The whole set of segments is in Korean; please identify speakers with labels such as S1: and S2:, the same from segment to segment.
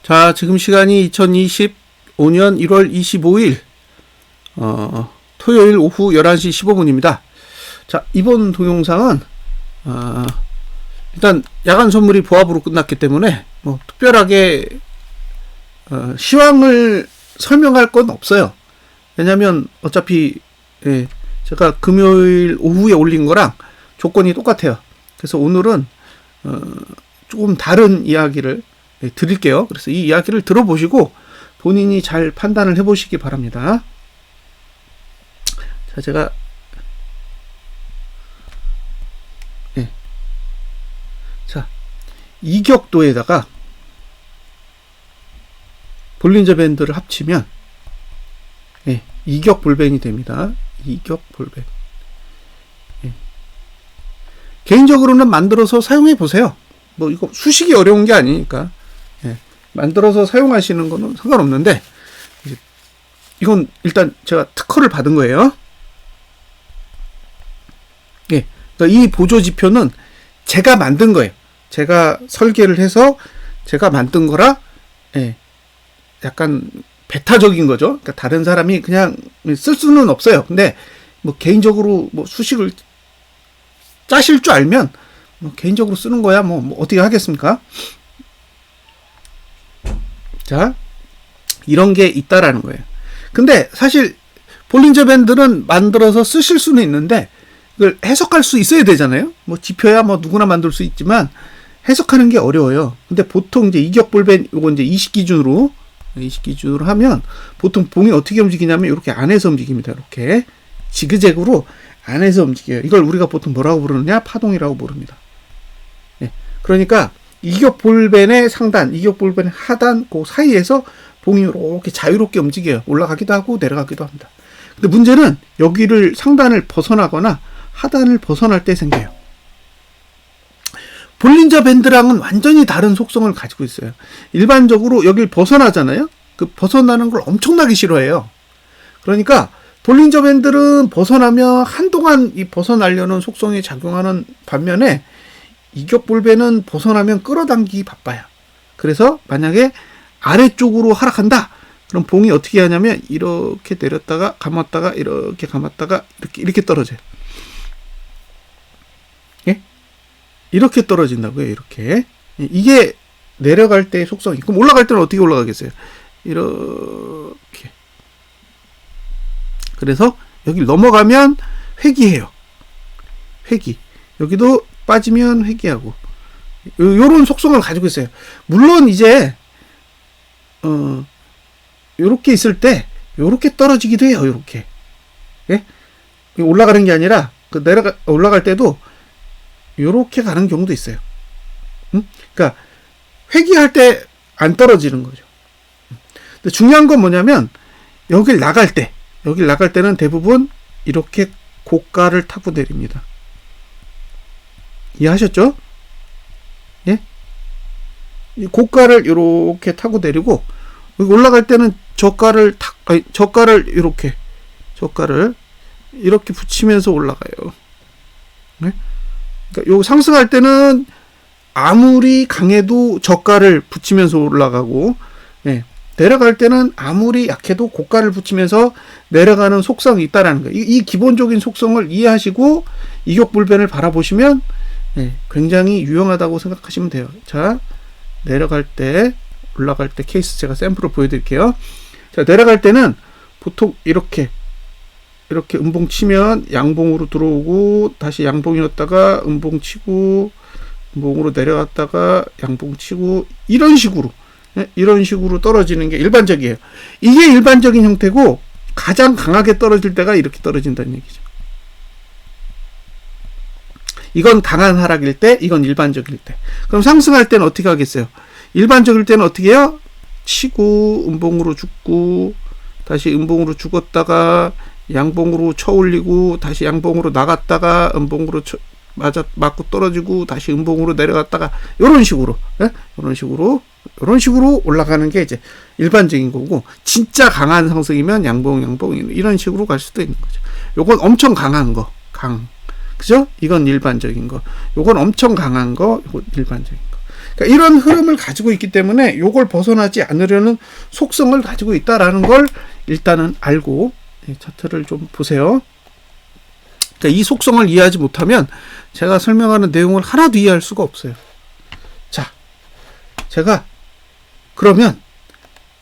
S1: 자, 지금 시간이 2025년 1월 25일 토요일 오후 11시 15분입니다. 자, 이번 동영상은 일단 야간 선물이 보합으로 끝났기 때문에 뭐 특별하게 시황을 설명할 건 없어요. 왜냐면 어차피 제가 금요일 오후에 올린 거랑 조건이 똑같아요. 그래서 오늘은 조금 다른 이야기를 드릴게요. 그래서 이 이야기를 들어보시고 본인이 잘 판단을 해보시기 바랍니다. 자, 제가 자, 이격도에다가 볼린저 밴드를 합치면 이격 볼벤이 됩니다. 이격 볼벤. 개인적으로는 만들어서 사용해 보세요. 뭐 이거 수식이 어려운 게 아니니까 만들어서 사용하시는 거는 상관없는데, 이건 일단 제가 특허를 받은 거예요. 그러니까 이 보조 지표는 제가 만든 거예요. 제가 설계를 해서 제가 만든 거라 약간 배타적인 거죠. 그러니까 다른 사람이 그냥 쓸 수는 없어요. 근데 뭐 개인적으로 뭐 수식을 짜실 줄 알면 뭐 개인적으로 쓰는 거야 뭐 어떻게 하겠습니까? 자, 이런 게 있다라는 거예요. 근데 사실 볼린저 밴드는 만들어서 쓰실 수는 있는데 그걸 해석할 수 있어야 되잖아요. 뭐 지표야 뭐 누구나 만들 수 있지만 해석하는 게 어려워요. 근데 보통 이제 이격 볼벤 요거 이제 이식 기준으로 하면 보통 봉이 어떻게 움직이냐면 이렇게 안에서 움직입니다. 이렇게 지그재그로 안에서 움직여요. 이걸 우리가 보통 뭐라고 부르느냐? 파동이라고 부릅니다. 그러니까 이격 볼벤의 상단, 이격 볼벤의 하단 그 사이에서 봉이 이렇게 자유롭게 움직여요. 올라가기도 하고 내려가기도 합니다. 근데 문제는 여기를 상단을 벗어나거나 하단을 벗어날 때 생겨요. 볼린저 밴드랑은 완전히 다른 속성을 가지고 있어요. 일반적으로 여길 벗어나잖아요. 그 벗어나는 걸 엄청나게 싫어해요. 그러니까 볼린저 밴드는 벗어나면 한동안 이 벗어나려는 속성이 작용하는 반면에 이격 볼벤은 벗어나면 끌어당기기 바빠요. 그래서 만약에 아래쪽으로 하락한다, 그럼 봉이 어떻게 하냐면 이렇게 내렸다가 감았다가 이렇게 감았다가 이렇게 떨어져요. 이렇게 떨어진다고요. 이렇게. 이게 내려갈 때의 속성이. 그럼 올라갈 때는 어떻게 올라가겠어요? 이렇게. 그래서 여기 넘어가면 회귀해요. 회귀. 여기도 빠지면 회귀하고. 요런 속성을 가지고 있어요. 물론 이제 요렇게 있을 때 요렇게 떨어지기도 해요. 요렇게. 올라가는 게 아니라 올라갈 때도 요렇게 가는 경우도 있어요. 그러니까 회귀할 때 안 떨어지는 거죠. 근데 중요한 건 뭐냐면 여길 나갈 때는 대부분 이렇게 고가를 타고 내립니다. 이해하셨죠? 이 고가를 이렇게 타고 내리고 여기 올라갈 때는 저가를 이렇게 붙이면서 올라가요. 그러니까 요 상승할 때는 아무리 강해도 저가를 붙이면서 올라가고, 내려갈 때는 아무리 약해도 고가를 붙이면서 내려가는 속성이 있다라는 거예요. 이 기본적인 속성을 이해하시고 이격 볼벤을 바라보시면 굉장히 유용하다고 생각하시면 돼요. 자, 내려갈 때, 올라갈 때 케이스 제가 샘플을 보여드릴게요. 자, 내려갈 때는 보통 이렇게 음봉 치면 양봉으로 들어오고 다시 양봉이었다가 음봉 치고 음봉으로 내려갔다가 양봉 치고 이런 식으로 떨어지는 게 일반적이에요. 이게 일반적인 형태고 가장 강하게 떨어질 때가 이렇게 떨어진다는 얘기죠. 이건 강한 하락일 때, 이건 일반적일 때. 그럼 상승할 때는 어떻게 하겠어요? 일반적일 때는 어떻게 해요? 치고 음봉으로 죽고 다시 음봉으로 죽었다가 양봉으로 쳐 올리고 다시 양봉으로 나갔다가 음봉으로 맞고 떨어지고 다시 음봉으로 내려갔다가 이런 식으로 올라가는 게 이제 일반적인 거고, 진짜 강한 상승이면 양봉 이런 식으로 갈 수도 있는 거죠. 요건 엄청 강한 거, 그죠? 이건 일반적인 거. 요건 엄청 강한 거, 요건 일반적인 거. 그러니까 이런 흐름을 가지고 있기 때문에 요걸 벗어나지 않으려는 속성을 가지고 있다라는 걸 일단은 알고 차트를 좀 보세요. 그러니까 이 속성을 이해하지 못하면 제가 설명하는 내용을 하나도 이해할 수가 없어요. 자, 제가 그러면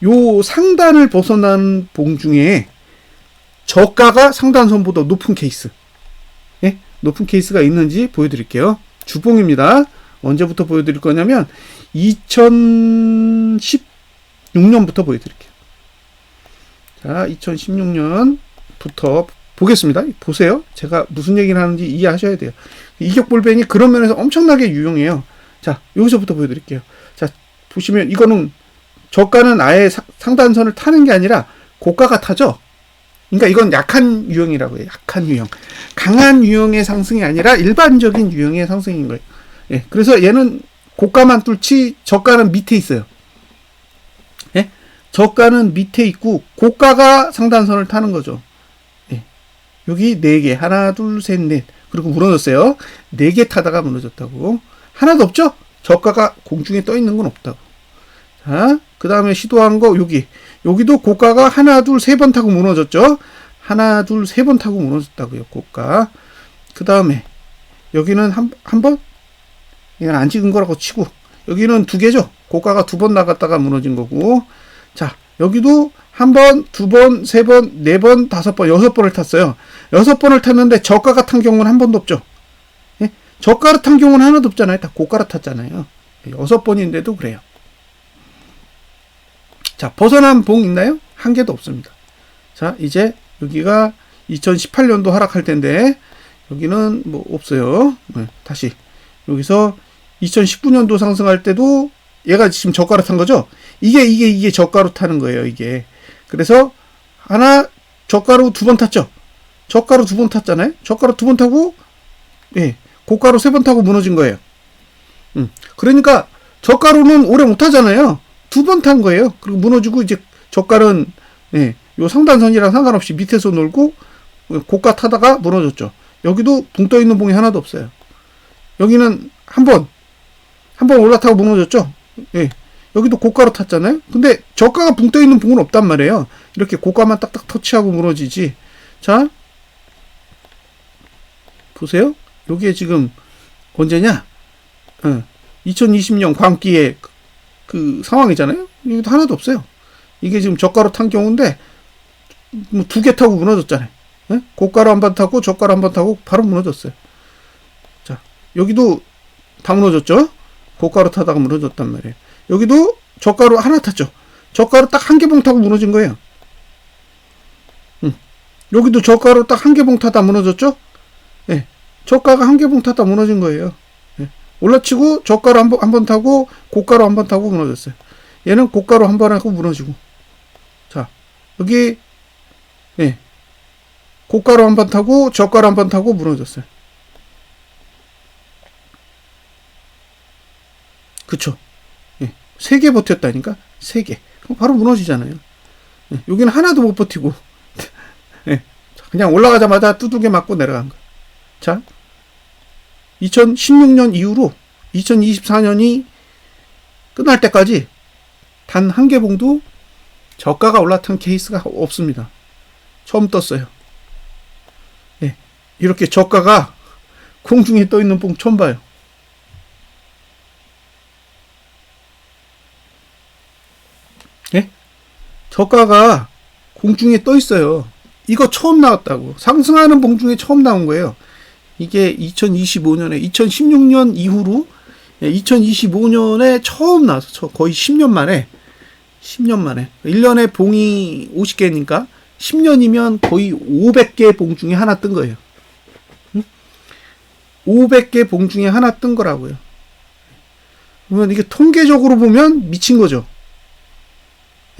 S1: 요 상단을 벗어난 봉 중에 저가가 상단선보다 높은 케이스, 높은 케이스가 있는지 보여드릴게요. 주봉입니다. 언제부터 보여드릴 거냐면 2016년부터 보여드릴게요. 자, 2016년부터 보겠습니다. 보세요. 제가 무슨 얘기를 하는지 이해하셔야 돼요. 이격볼벤이 그런 면에서 엄청나게 유용해요. 자, 여기서부터 보여드릴게요. 자, 보시면 이거는 저가는 아예 상단선을 타는 게 아니라 고가가 타죠. 그러니까 이건 약한 유형이라고 해요. 약한 유형. 강한 유형의 상승이 아니라 일반적인 유형의 상승인 거예요. 예, 그래서 얘는 고가만 뚫지 저가는 밑에 있어요. 예? 저가는 밑에 있고 고가가 상단선을 타는 거죠. 예. 여기 4개. 하나, 둘, 셋, 넷. 그리고 무너졌어요. 4개 타다가 무너졌다고. 하나도 없죠? 저가가 공중에 떠 있는 건 없다고. 자, 그 다음에 시도한 거 여기도 고가가 하나, 둘, 세 번 타고 무너졌죠? 하나, 둘, 세 번 타고 무너졌다고요. 고가. 그 다음에 여기는 한 번? 이건 안 찍은 거라고 치고 여기는 2개죠. 고가가 2번 나갔다가 무너진 거고. 자, 여기도 한 번, 2번, 3번, 4번, 5번, 6번을 탔어요. 6번을 탔는데 저가가 탄 경우는 한 번도 없죠. 예? 저가로 탄 경우는 하나도 없잖아요. 다 고가로 탔잖아요. 6번인데도 그래요. 자, 벗어난 봉 있나요? 한 개도 없습니다. 자, 이제 여기가 2018년도 하락할 텐데 여기는 뭐 없어요. 네, 다시 여기서 2019년도 상승할 때도 얘가 지금 저가로 탄 거죠? 이게 저가로 타는 거예요, 이게. 그래서 하나 저가로 2번 탔죠? 저가로 2번 탔잖아요? 저가로 2번 타고, 예, 고가로 3번 타고 무너진 거예요. 그러니까 저가로는 오래 못 타잖아요. 2번 탄 거예요. 그리고 무너지고 이제 저가는, 예, 요 상단선이랑 상관없이 밑에서 놀고 고가 타다가 무너졌죠. 여기도 붕 떠 있는 봉이 하나도 없어요. 여기는 한 번 올라타고 무너졌죠? 예. 여기도 고가로 탔잖아요? 근데 저가가 붕 떠 있는 봉은 없단 말이에요. 이렇게 고가만 딱딱 터치하고 무너지지. 자, 보세요. 여기에 지금 언제냐? 2020년 광기에 그 상황이잖아요? 여기도 하나도 없어요. 이게 지금 저가로 탄 경우인데, 뭐 2개 타고 무너졌잖아요. 예? 고가로 한 번 타고 저가로 한 번 타고 바로 무너졌어요. 자, 여기도 다 무너졌죠? 고가로 타다가 무너졌단 말이에요. 여기도 저가로 하나 탔죠? 저가로 딱 한 개 봉 타고 무너진 거예요. 여기도 저가로 딱 한 개 봉 타다 무너졌죠? 예. 저가가 한 개 봉 타다 무너진 거예요. 예. 올라치고 저가로 한 번 타고 고가로 한 번 타고 무너졌어요. 얘는 고가로 한 번 하고 무너지고. 자, 여기, 예. 고가로 한 번 타고 저가로 한 번 타고 무너졌어요. 그쵸? 예. 3개 버텼다니까? 3개. 그럼 바로 무너지잖아요. 예. 여기는 하나도 못 버티고. 예. 그냥 올라가자마자 두들겨 맞고 내려간 거예요. 자, 2016년 이후로 2024년이 끝날 때까지 단 한 개 봉도 저가가 올라탄 케이스가 없습니다. 처음 떴어요. 예. 이렇게 저가가 공중에 떠 있는 봉 처음 봐요. 예? 저가가 공중에 떠 있어요. 이거 처음 나왔다고. 상승하는 봉 중에 처음 나온 거예요. 이게 2025년에 2016년 이후로 2025년에 처음 나와서 거의 10년 만에 1년에 봉이 50개니까 10년이면 거의 500개 봉 중에 하나 뜬 거예요. 500개 봉 중에 하나 뜬 거라고요. 그러면 이게 통계적으로 보면 미친 거죠.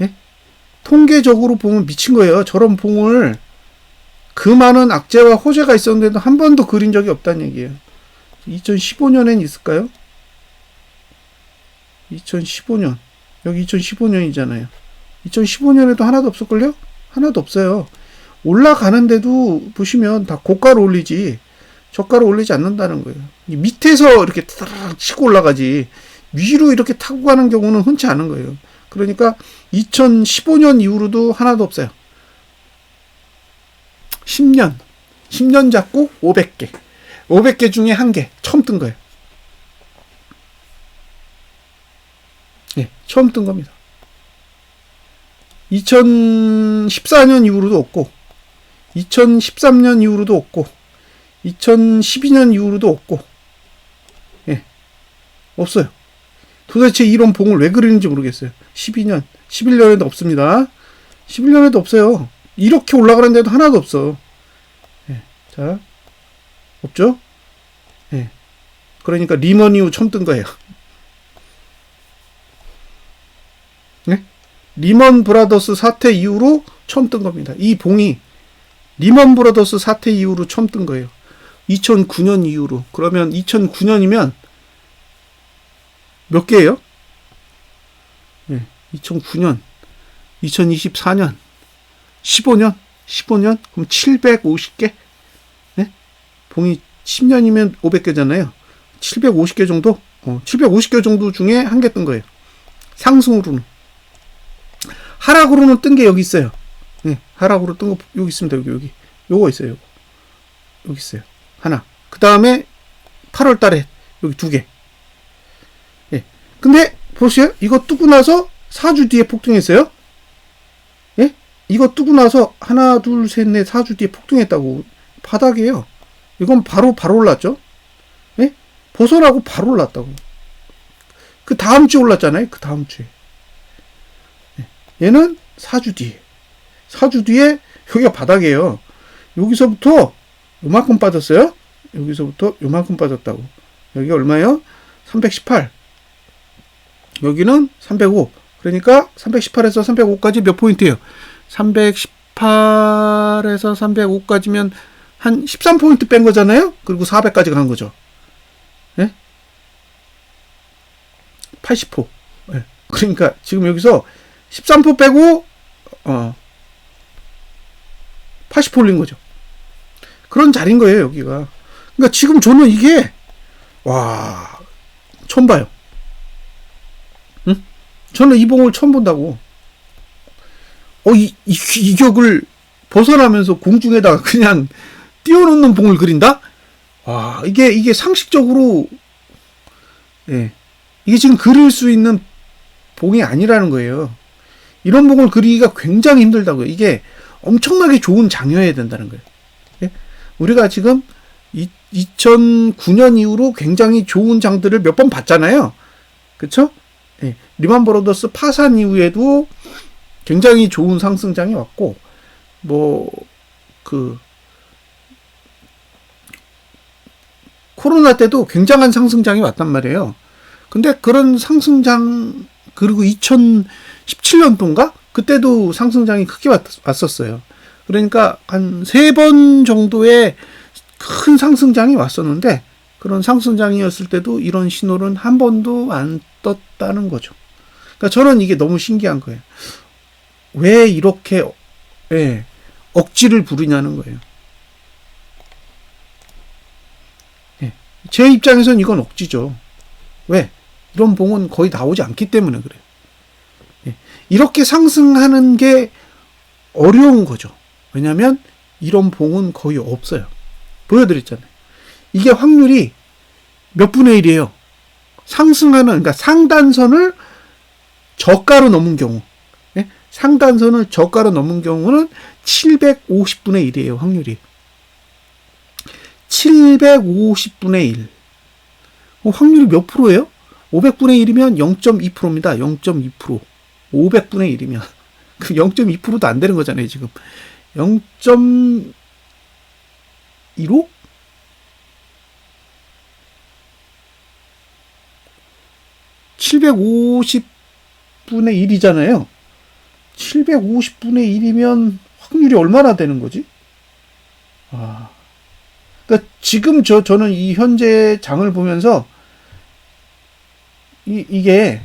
S1: 예? 통계적으로 보면 미친 거예요. 저런 봉을 그 많은 악재와 호재가 있었는데도 한 번도 그린 적이 없다는 얘기예요. 2015년엔 있을까요? 2015년. 여기 2015년이잖아요. 2015년에도 하나도 없을걸요? 하나도 없어요. 올라가는데도 보시면 다 고가로 올리지 저가로 올리지 않는다는 거예요. 밑에서 이렇게 따라락 치고 올라가지 위로 이렇게 타고 가는 경우는 흔치 않은 거예요. 그러니까 2015년 이후로도 하나도 없어요. 10년 잡고 500개. 500개 중에 1개 처음 뜬 거예요. 예, 처음 뜬 겁니다. 2014년 이후로도 없고, 2013년 이후로도 없고, 2012년 이후로도 없고, 예, 없어요. 도대체 이런 봉을 왜 그리는지 모르겠어요. 12년, 11년에도 없습니다. 11년에도 없어요. 이렇게 올라가는 데도 하나도 없어. 예, 자, 없죠? 예. 그러니까 리먼 이후 처음 뜬 거예요. 네? 리먼 브라더스 사태 이후로 처음 뜬 겁니다. 이 봉이 리먼 브라더스 사태 이후로 처음 뜬 거예요. 2009년 이후로. 그러면 2009년이면 몇 개예요? 네, 2009년, 2024년, 15년? 그럼 750개? 네? 봉이 10년이면 500개잖아요. 750개 정도? 750개 정도 중에 1개 뜬 거예요. 상승으로는. 하락으로는 뜬 게 여기 있어요. 네, 하락으로 뜬 거 여기 있습니다. 여기. 요거 있어요. 여기 있어요. 하나. 그 다음에 8월 달에 여기 2개. 예. 근데 보세요. 이거 뜨고 나서 4주 뒤에 폭등했어요. 예? 이거 뜨고 나서 하나, 둘, 셋, 넷, 4주 뒤에 폭등했다고. 바닥이에요. 이건 바로 올랐죠. 예? 벗어나고 바로 올랐다고. 그 다음 주에 올랐잖아요. 그 다음 주에. 얘는 4주 뒤에. 4주 뒤에 여기가 바닥이에요. 여기서부터 요만큼 빠졌어요. 여기서부터 요만큼 빠졌다고. 여기가 얼마예요? 318. 여기는 305. 그러니까 318에서 305까지 몇 포인트예요? 318에서 305까지면 한 13포인트 뺀 거잖아요? 그리고 400까지 간 거죠. 네? 80포. 네. 그러니까 지금 여기서 13포 빼고 80포 올린 거죠. 그런 자리인 거예요, 여기가. 그러니까 지금 저는 이게 처음 봐요. 응? 저는 이 봉을 처음 본다고. 이 격을 벗어나면서 공중에다가 그냥 띄워놓는 봉을 그린다? 이게 상식적으로, 예, 이게 지금 그릴 수 있는 봉이 아니라는 거예요. 이런 봉을 그리기가 굉장히 힘들다고요. 이게 엄청나게 좋은 장이어야 된다는 거예요. 예? 우리가 지금 2009년 이후로 굉장히 좋은 장들을 몇 번 봤잖아요. 그쵸? 예. 리만 브라더스 파산 이후에도 굉장히 좋은 상승장이 왔고, 코로나 때도 굉장한 상승장이 왔단 말이에요. 근데 그런 상승장, 그리고 2017년도인가? 그때도 상승장이 크게 왔었어요. 그러니까 한 3번 정도의 큰 상승장이 왔었는데, 그런 상승장이었을 때도 이런 신호는 한 번도 안 떴다는 거죠. 그러니까 저는 이게 너무 신기한 거예요. 왜 이렇게 억지를 부리냐는 거예요. 예. 제 입장에선 이건 억지죠. 왜? 이런 봉은 거의 나오지 않기 때문에 그래요. 예. 이렇게 상승하는 게 어려운 거죠. 왜냐하면 이런 봉은 거의 없어요. 보여드렸잖아요. 이게 확률이 몇 분의 1이에요. 그러니까 상단선을 저가로 넘은 경우, 예? 상단선을 저가로 넘은 경우는 750분의 1이에요. 확률이 750분의 1. 확률이 몇 프로예요? 500분의 1이면 0.2%입니다. 0.2%. 500분의 1이면 그 0.2%도 안 되는 거잖아요. 지금 0.15? 750분의 1이잖아요. 750분의 1이면 확률이 얼마나 되는 거지? 그러니까 지금 저는 이 현재 장을 보면서 이게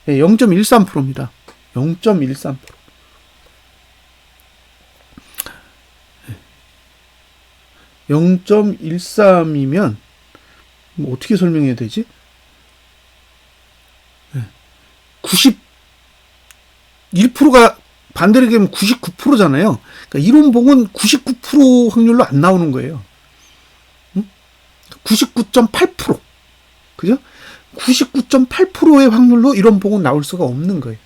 S1: 0.13%입니다. 0.13%. 0.13이면 뭐 어떻게 설명해야 되지? 91%가 반대로 얘기하면 99%잖아요. 그러니까 이론봉은 99% 확률로 안 나오는 거예요. 99.8%. 그죠? 99.8%의 확률로 이론봉은 나올 수가 없는 거예요.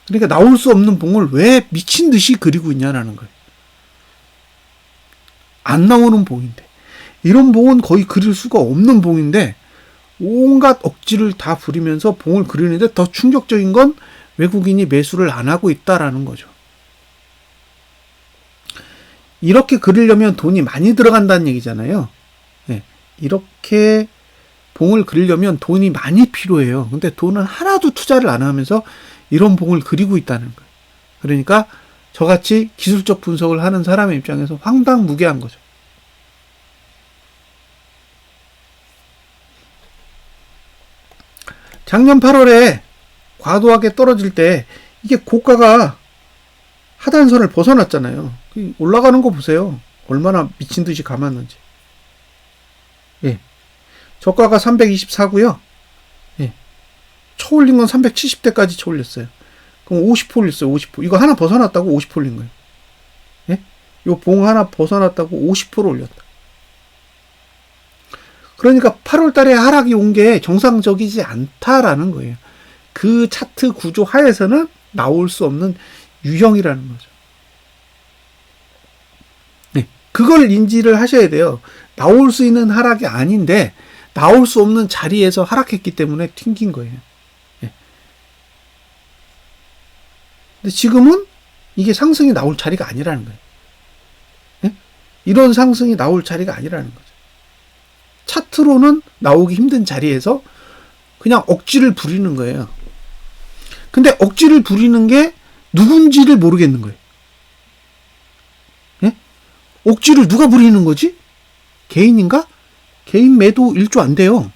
S1: 그러니까 나올 수 없는 봉을 왜 미친 듯이 그리고 있냐라는 거예요. 안 나오는 봉인데. 이런 봉은 거의 그릴 수가 없는 봉인데 온갖 억지를 다 부리면서 봉을 그리는데 더 충격적인 건 외국인이 매수를 안 하고 있다라는 거죠. 이렇게 그리려면 돈이 많이 들어간다는 얘기잖아요. 네, 이렇게 봉을 그리려면 돈이 많이 필요해요. 근데 돈은 하나도 투자를 안 하면서 이런 봉을 그리고 있다는 거예요. 그러니까 저같이 기술적 분석을 하는 사람의 입장에서 황당무계한 거죠. 작년 8월에 과도하게 떨어질 때 이게 고가가 하단선을 벗어났잖아요. 올라가는 거 보세요. 얼마나 미친 듯이 감았는지. 예. 저가가 324고요. 예. 쳐올린 건 370대까지 쳐올렸어요. 그럼 50% 올렸어요. 50%. 이거 하나 벗어났다고 50% 올린 거예요. 예? 요 봉 하나 벗어났다고 50% 올렸다. 그러니까 8월 달에 하락이 온 게 정상적이지 않다라는 거예요. 그 차트 구조 하에서는 나올 수 없는 유형이라는 거죠. 네, 그걸 인지를 하셔야 돼요. 나올 수 있는 하락이 아닌데 나올 수 없는 자리에서 하락했기 때문에 튕긴 거예요. 네. 근데 지금은 이게 상승이 나올 자리가 아니라는 거예요. 네? 이런 상승이 나올 자리가 아니라는 거죠. 차트로는 나오기 힘든 자리에서 그냥 억지를 부리는 거예요. 근데 억지를 부리는 게 누군지를 모르겠는 거예요. 예? 억지를 누가 부리는 거지? 개인인가? 개인 매도 1조 안 돼요.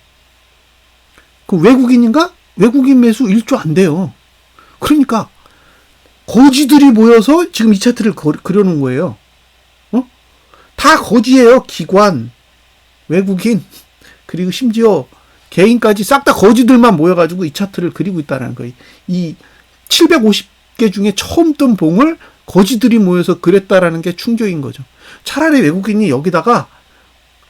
S1: 그 외국인인가? 외국인 매수 1조 안 돼요. 그러니까 거지들이 모여서 지금 이 차트를 그려놓은 거예요. 다 거지예요. 기관, 외국인, 그리고 심지어 개인까지 싹 다 거지들만 모여가지고 이 차트를 그리고 있다는 거예요. 이 750개 중에 처음 뜬 봉을 거지들이 모여서 그렸다라는 게 충격인 거죠. 차라리 외국인이 여기다가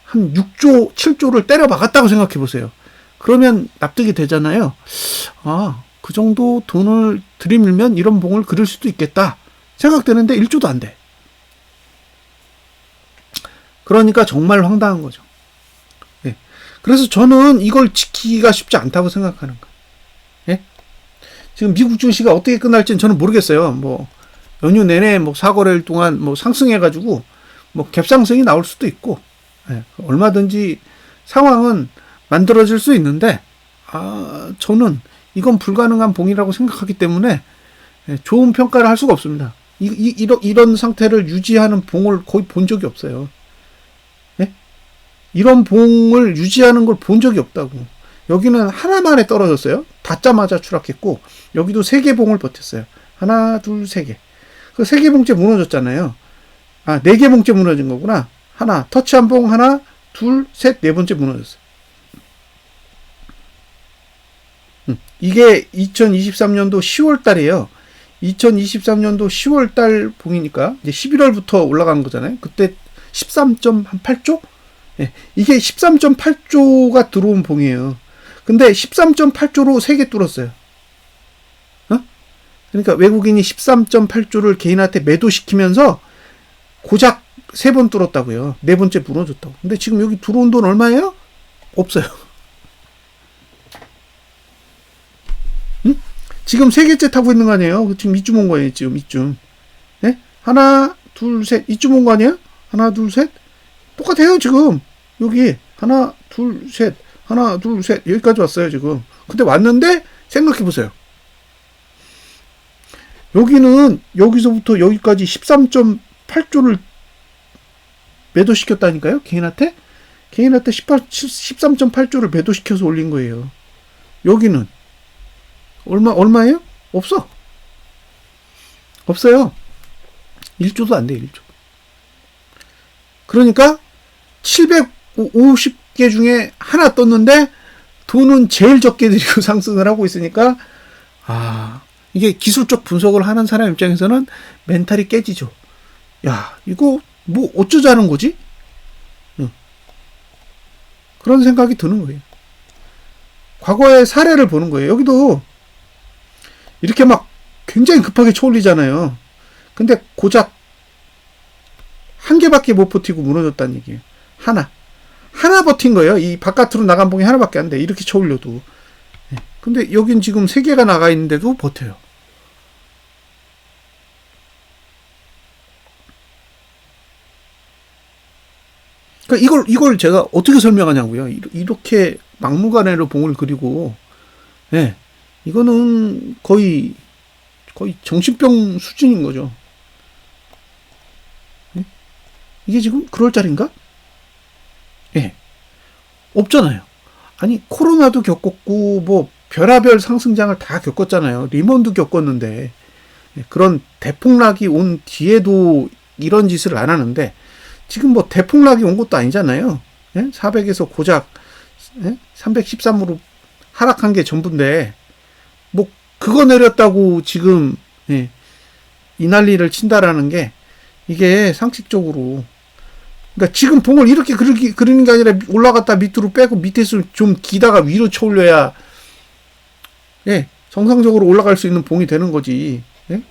S1: 한 6조, 7조를 때려 박았다고 생각해 보세요. 그러면 납득이 되잖아요. 아, 그 정도 돈을 들이밀면 이런 봉을 그릴 수도 있겠다 생각되는데 1조도 안 돼. 그러니까 정말 황당한 거죠. 예. 그래서 저는 이걸 지키기가 쉽지 않다고 생각하는 거예요. 예? 지금 미국 증시가 어떻게 끝날지는 저는 모르겠어요. 뭐 연휴 내내 뭐 4거래일 동안 뭐 상승해가지고 뭐 갭상승이 나올 수도 있고, 예. 얼마든지 상황은 만들어질 수 있는데, 저는 이건 불가능한 봉이라고 생각하기 때문에 좋은 평가를 할 수가 없습니다. 이런 상태를 유지하는 봉을 거의 본 적이 없어요. 예? 이런 봉을 유지하는 걸 본 적이 없다고. 여기는 하나만에 떨어졌어요. 닿자마자 추락했고, 여기도 3개 봉을 버텼어요. 하나, 둘, 3개. 그 3개 봉째 무너졌잖아요. 4개 봉째 무너진 거구나. 하나, 터치한 봉 하나, 둘, 셋, 4번째 무너졌어요. 이게 2023년도 10월 달이에요. 2023년도 10월 달 봉이니까 이제 11월부터 올라간 거잖아요. 그때 13.8조? 예, 이게 13.8조가 들어온 봉이에요. 근데 13.8조로 3개 뚫었어요. 그러니까 외국인이 13.8조를 개인한테 매도시키면서 고작 3번 뚫었다고요. 4번째 무너졌다고. 근데 지금 여기 들어온 돈 얼마예요? 없어요. 지금 3개째 타고 있는 거 아니에요? 지금 이쯤 온 거예요. 지금 이쯤. 네? 하나, 둘, 셋. 이쯤 온 거 아니에요? 하나, 둘, 셋. 똑같아요, 지금. 여기. 하나, 둘, 셋. 하나, 둘, 셋. 여기까지 왔어요, 지금. 근데 왔는데, 생각해보세요. 여기는, 여기서부터 여기까지 13.8조를 매도시켰다니까요? 개인한테? 개인한테 13.8조를 매도시켜서 올린 거예요. 여기는. 얼마예요? 없어. 없어요. 1조도 안 돼, 1조. 그러니까 750 개 중에 하나 떴는데 돈은 제일 적게 들이고 상승을 하고 있으니까 이게 기술적 분석을 하는 사람 입장에서는 멘탈이 깨지죠. 야, 이거 뭐 어쩌자는 거지? 그런 생각이 드는 거예요. 과거의 사례를 보는 거예요. 여기도 이렇게 막 굉장히 급하게 초올리잖아요. 근데 고작 한 개밖에 못 버티고 무너졌다는 얘기예요. 하나 버틴 거예요. 이 바깥으로 나간 봉이 하나밖에 안 돼. 이렇게 쳐올려도. 근데 여긴 지금 세 개가 나가 있는데도 버텨요. 그러니까 이걸 제가 어떻게 설명하냐고요. 이렇게 막무가내로 봉을 그리고, 이거는 거의 정신병 수준인 거죠. 이게 지금 그럴 자리인가? 없잖아요. 아니, 코로나도 겪었고, 뭐, 별하별 상승장을 다 겪었잖아요. 리먼도 겪었는데, 그런 대폭락이 온 뒤에도 이런 짓을 안 하는데, 지금 뭐 대폭락이 온 것도 아니잖아요. 400에서 고작 313으로 하락한 게 전부인데, 뭐, 그거 내렸다고 지금, 이 난리를 친다라는 게, 이게 상식적으로, 그러니까 지금 봉을 이렇게 그리는 게 아니라 올라갔다 밑으로 빼고 밑에서 좀 기다가 위로 쳐올려야 정상적으로 올라갈 수 있는 봉이 되는 거지.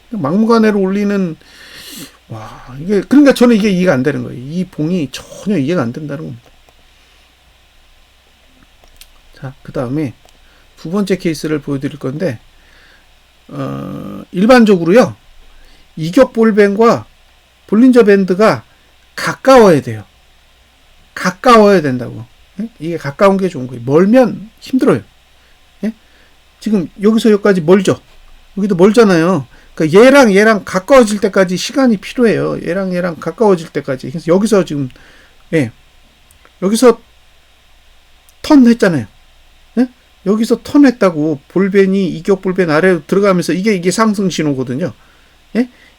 S1: 막무가내로 올리는 이게 그러니까 저는 이게 이해가 안 되는 거예요. 이 봉이 전혀 이해가 안 된다는 겁니다. 자, 그 다음에 두 번째 케이스를 보여드릴 건데 일반적으로요 이격볼밴과 볼린저 밴드가 가까워야 돼요. 가까워야 된다고. 이게 가까운 게 좋은 거예요. 멀면 힘들어요. 지금 여기서 여기까지 멀죠. 여기도 멀잖아요. 그러니까 얘랑 가까워질 때까지 시간이 필요해요. 얘랑 가까워질 때까지. 그래서 여기서 지금 여기서 턴 했잖아요. 여기서 턴 했다고 볼벤이 이격 볼벤 아래로 들어가면서 이게 상승 신호거든요.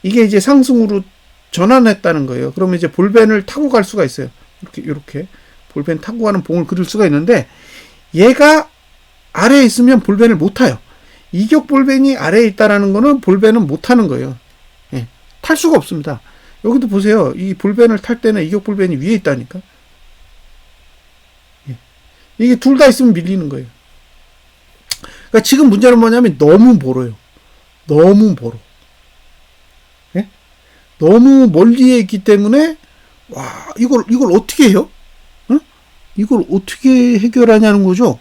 S1: 이게 이제 상승으로 전환했다는 거예요. 그러면 이제 볼벤을 타고 갈 수가 있어요. 이렇게 볼벤 타고 가는 봉을 그릴 수가 있는데 얘가 아래에 있으면 볼벤을 못 타요. 이격 볼벤이 아래에 있다라는 거는 볼벤은 못 타는 거예요. 탈 수가 없습니다. 여기도 보세요. 이 볼벤을 탈 때는 이격 볼벤이 위에 있다니까. 이게 둘 다 있으면 밀리는 거예요. 그러니까 지금 문제는 뭐냐면 너무 멀어요. 너무 멀어. 너무 멀리에 있기 때문에 이걸 어떻게 해요? 이걸 어떻게 해결하냐는 거죠.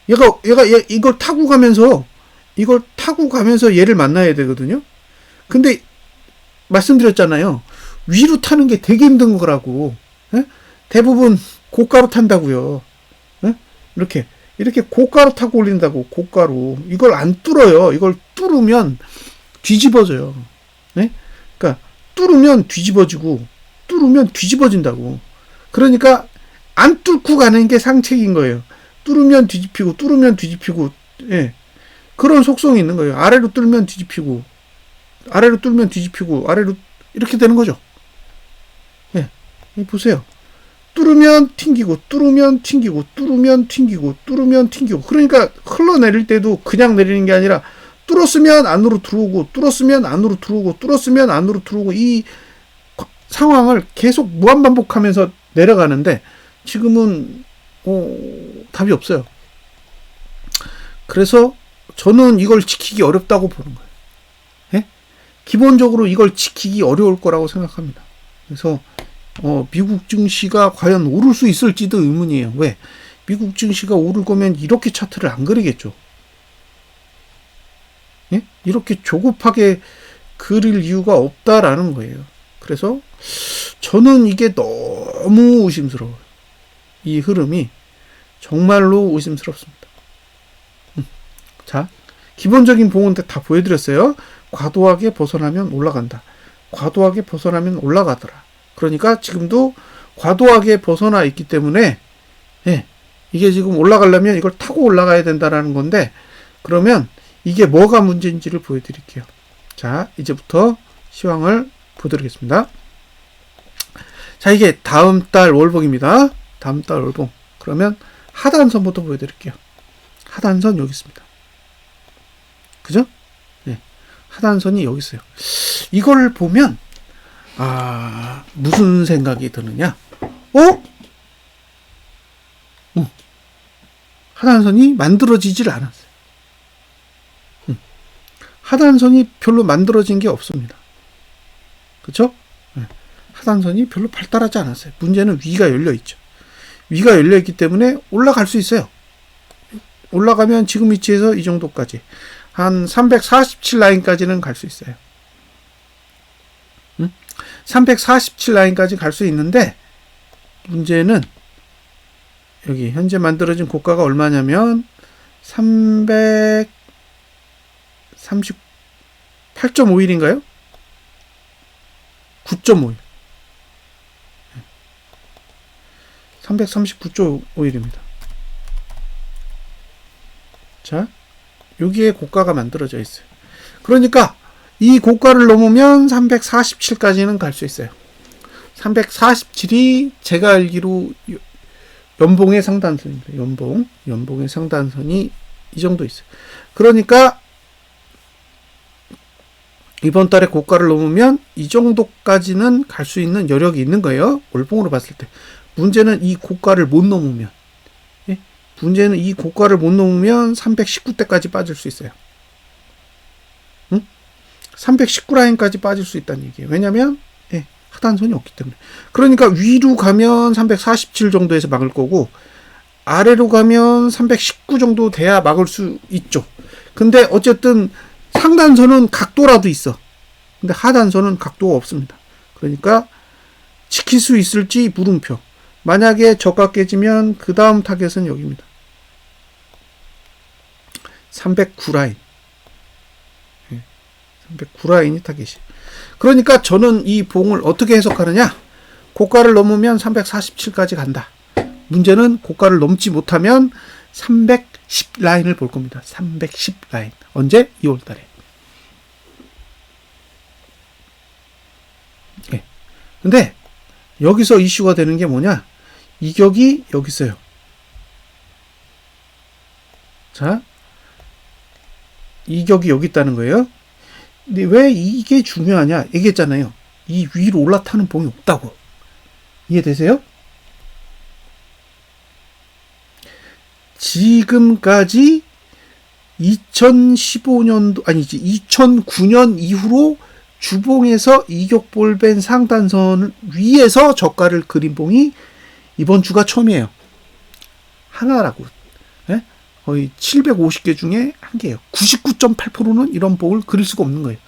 S1: 얘가 이걸 타고 가면서 얘를 만나야 되거든요. 근데 말씀드렸잖아요. 위로 타는 게 되게 힘든 거라고. 대부분 고가로 탄다고요. 이렇게 고가로 타고 올린다고. 고가로. 이걸 안 뚫어요. 이걸 뚫으면 뒤집어져요. 그러니까 뚫으면 뒤집어진다고. 그러니까 안 뚫고 가는 게 상책인 거예요. 뚫으면 뒤집히고 그런 속성이 있는 거예요. 아래로 뚫으면 뒤집히고 아래로 이렇게 되는 거죠. 보세요. 뚫으면 튕기고 그러니까 흘러내릴 때도 그냥 내리는 게 아니라 뚫었으면 안으로 들어오고 이 상황을 계속 무한반복하면서 내려가는데 지금은 답이 없어요. 그래서 저는 이걸 지키기 어렵다고 보는 거예요. 기본적으로 이걸 지키기 어려울 거라고 생각합니다. 그래서 미국 증시가 과연 오를 수 있을지도 의문이에요. 왜? 미국 증시가 오를 거면 이렇게 차트를 안 그리겠죠. 이렇게 조급하게 그릴 이유가 없다라는 거예요. 그래서 저는 이게 너무 의심스러워요. 이 흐름이 정말로 의심스럽습니다. 자, 기본적인 봉은 다 보여드렸어요. 과도하게 벗어나면 올라간다. 과도하게 벗어나면 올라가더라. 그러니까 지금도 과도하게 벗어나 있기 때문에 이게 지금 올라가려면 이걸 타고 올라가야 된다라는 건데 그러면 이게 뭐가 문제인지를 보여드릴게요. 자, 이제부터 시황을 보여드리겠습니다. 자, 이게 다음 달 월봉입니다. 다음 달 월봉. 그러면 하단선부터 보여드릴게요. 하단선 여기 있습니다. 그죠? 네. 하단선이 여기 있어요. 이걸 보면 무슨 생각이 드느냐? 하단선이 만들어지질 않았어요. 하단선이 별로 만들어진 게 없습니다. 그쵸? 네. 하단선이 별로 발달하지 않았어요. 문제는 위가 열려있죠. 위가 열려있기 때문에 올라갈 수 있어요. 올라가면 지금 위치에서 이 정도까지 한 347 라인까지는 갈 수 있어요. 347 라인까지 갈 수 있는데 문제는 여기 현재 만들어진 고가가 얼마냐면 338.5일인가요? 9.5일. 339.5일입니다. 자, 여기에 고가가 만들어져 있어요. 그러니까 이 고가를 넘으면 347까지는 갈 수 있어요. 347이 제가 알기로 연봉의 상단선입니다. 연봉의 상단선이 이 정도 있어요. 그러니까 이번 달에 고가를 넘으면 이 정도까지는 갈 수 있는 여력이 있는 거예요. 월봉으로 봤을 때. 문제는 이 고가를 못 넘으면, 문제는 이 고가를 못 넘으면 319대까지 빠질 수 있어요. 319라인까지 빠질 수 있다는 얘기예요. 왜냐면 하단선이 없기 때문에. 그러니까 위로 가면 347 정도에서 막을 거고 아래로 가면 319 정도 돼야 막을 수 있죠. 근데 어쨌든 상단선은 각도라도 있어. 근데 하단선은 각도가 없습니다. 그러니까 지킬 수 있을지 물음표. 만약에 저가 깨지면 그 다음 타겟은 여기입니다. 309라인. 309라인이 타겟이. 그러니까 저는 이 봉을 어떻게 해석하느냐? 고가를 넘으면 347까지 간다. 문제는 고가를 넘지 못하면 310 라인을 볼 겁니다. 310 라인. 언제? 2월 달에. 근데 여기서 이슈가 되는 게 뭐냐? 이격이 여기 있어요. 자, 이격이 여기 있다는 거예요. 근데 왜 이게 중요하냐? 얘기했잖아요. 이 위로 올라타는 봉이 없다고. 이해되세요? 지금까지 2015년도 아니지 2009년 이후로 주봉에서 이격볼벤 상단선 위에서 저가를 그린 봉이 이번 주가 처음이에요. 하나라고. 거의 750개 중에 한 개예요. 99.8%는 이런 봉을 그릴 수가 없는 거예요.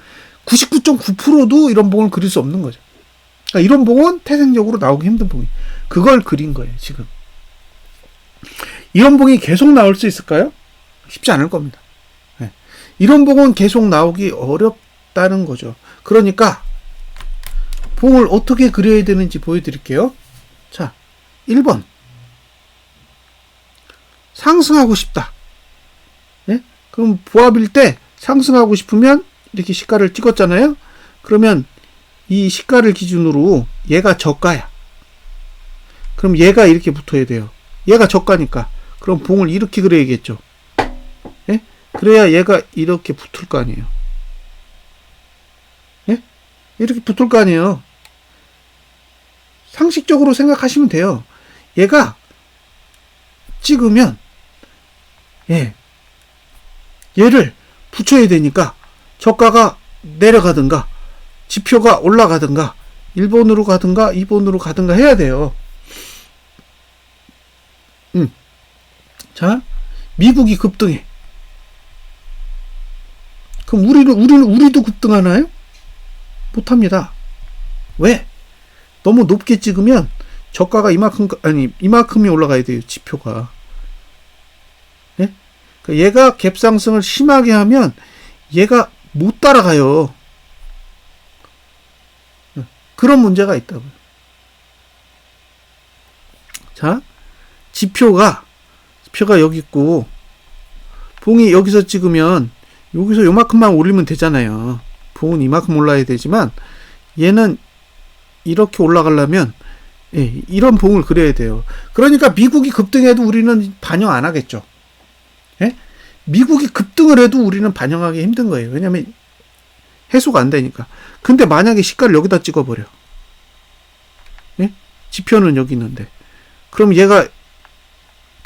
S1: 99.9%도 이런 봉을 그릴 수 없는 거죠. 그러니까 이런 봉은 태생적으로 나오기 힘든 봉이에요. 그걸 그린 거예요, 지금. 이런 봉이 계속 나올 수 있을까요? 쉽지 않을 겁니다. 이런 봉은 계속 나오기 어렵다는 거죠. 그러니까 봉을 어떻게 그려야 되는지 보여드릴게요. 자, 1번. 상승하고 싶다. 그럼 보합일 때 상승하고 싶으면 이렇게 시가를 찍었잖아요. 그러면 이 시가를 기준으로 얘가 저가야. 그럼 얘가 이렇게 붙어야 돼요. 얘가 저가니까. 그럼 봉을 이렇게 그려야겠죠. 그래야 얘가 이렇게 붙을 거 아니에요. 이렇게 붙을 거 아니에요. 상식적으로 생각하시면 돼요. 얘가 찍으면 얘를 붙여야 되니까 저가가 내려가든가 지표가 올라가든가 1번으로 가든가 2번으로 가든가 해야 돼요. 자, 미국이 급등해. 그럼 우리도 급등하나요? 못합니다. 왜? 너무 높게 찍으면 저가가 이만큼이 올라가야 돼요. 지표가. 얘가 갭상승을 심하게 하면 얘가 못 따라가요. 그런 문제가 있다고요. 자, 지표가 여기 있고 봉이 여기서 찍으면 여기서 요만큼만 올리면 되잖아요. 봉은 이만큼 올라야 되지만 얘는 이렇게 올라가려면 예, 이런 봉을 그려야 돼요. 그러니까 미국이 급등해도 우리는 반영 안 하겠죠. 예? 미국이 급등을 해도 우리는 반영하기 힘든 거예요. 왜냐면 해소가 안 되니까. 근데 만약에 시가를 여기다 찍어버려. 예? 지표는 여기 있는데. 그럼 얘가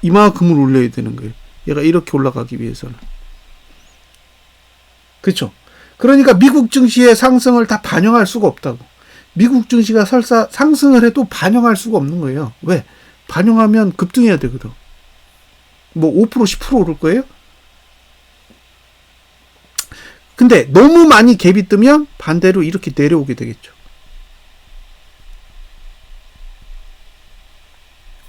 S1: 이만큼을 올려야 되는 거예요. 얘가 이렇게 올라가기 위해서는. 그렇죠? 그러니까 미국 증시의 상승을 다 반영할 수가 없다고. 미국 증시가 설사 상승을 해도 반영할 수가 없는 거예요. 왜? 반영하면 급등해야 되거든. 뭐 5% 10% 오를 거예요? 근데 너무 많이 갭이 뜨면 반대로 이렇게 내려오게 되겠죠.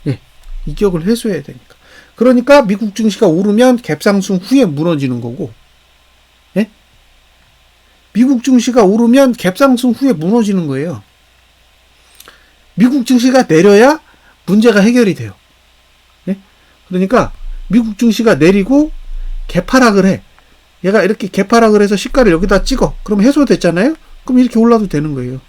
S1: 예, 이격을 해소해야 되니까. 그러니까 미국 증시가 오르면 갭상승 후에 무너지는 거고, 예? 미국 증시가 오르면 갭상승 후에 무너지는 거예요. 미국 증시가 내려야 문제가 해결이 돼요. 예? 그러니까 미국 증시가 내리고 갭하락을 해. 얘가 이렇게 갭하락을 해서 시가를 여기다 찍어. 그럼 해소됐잖아요? 그럼 이렇게 올라도 되는 거예요.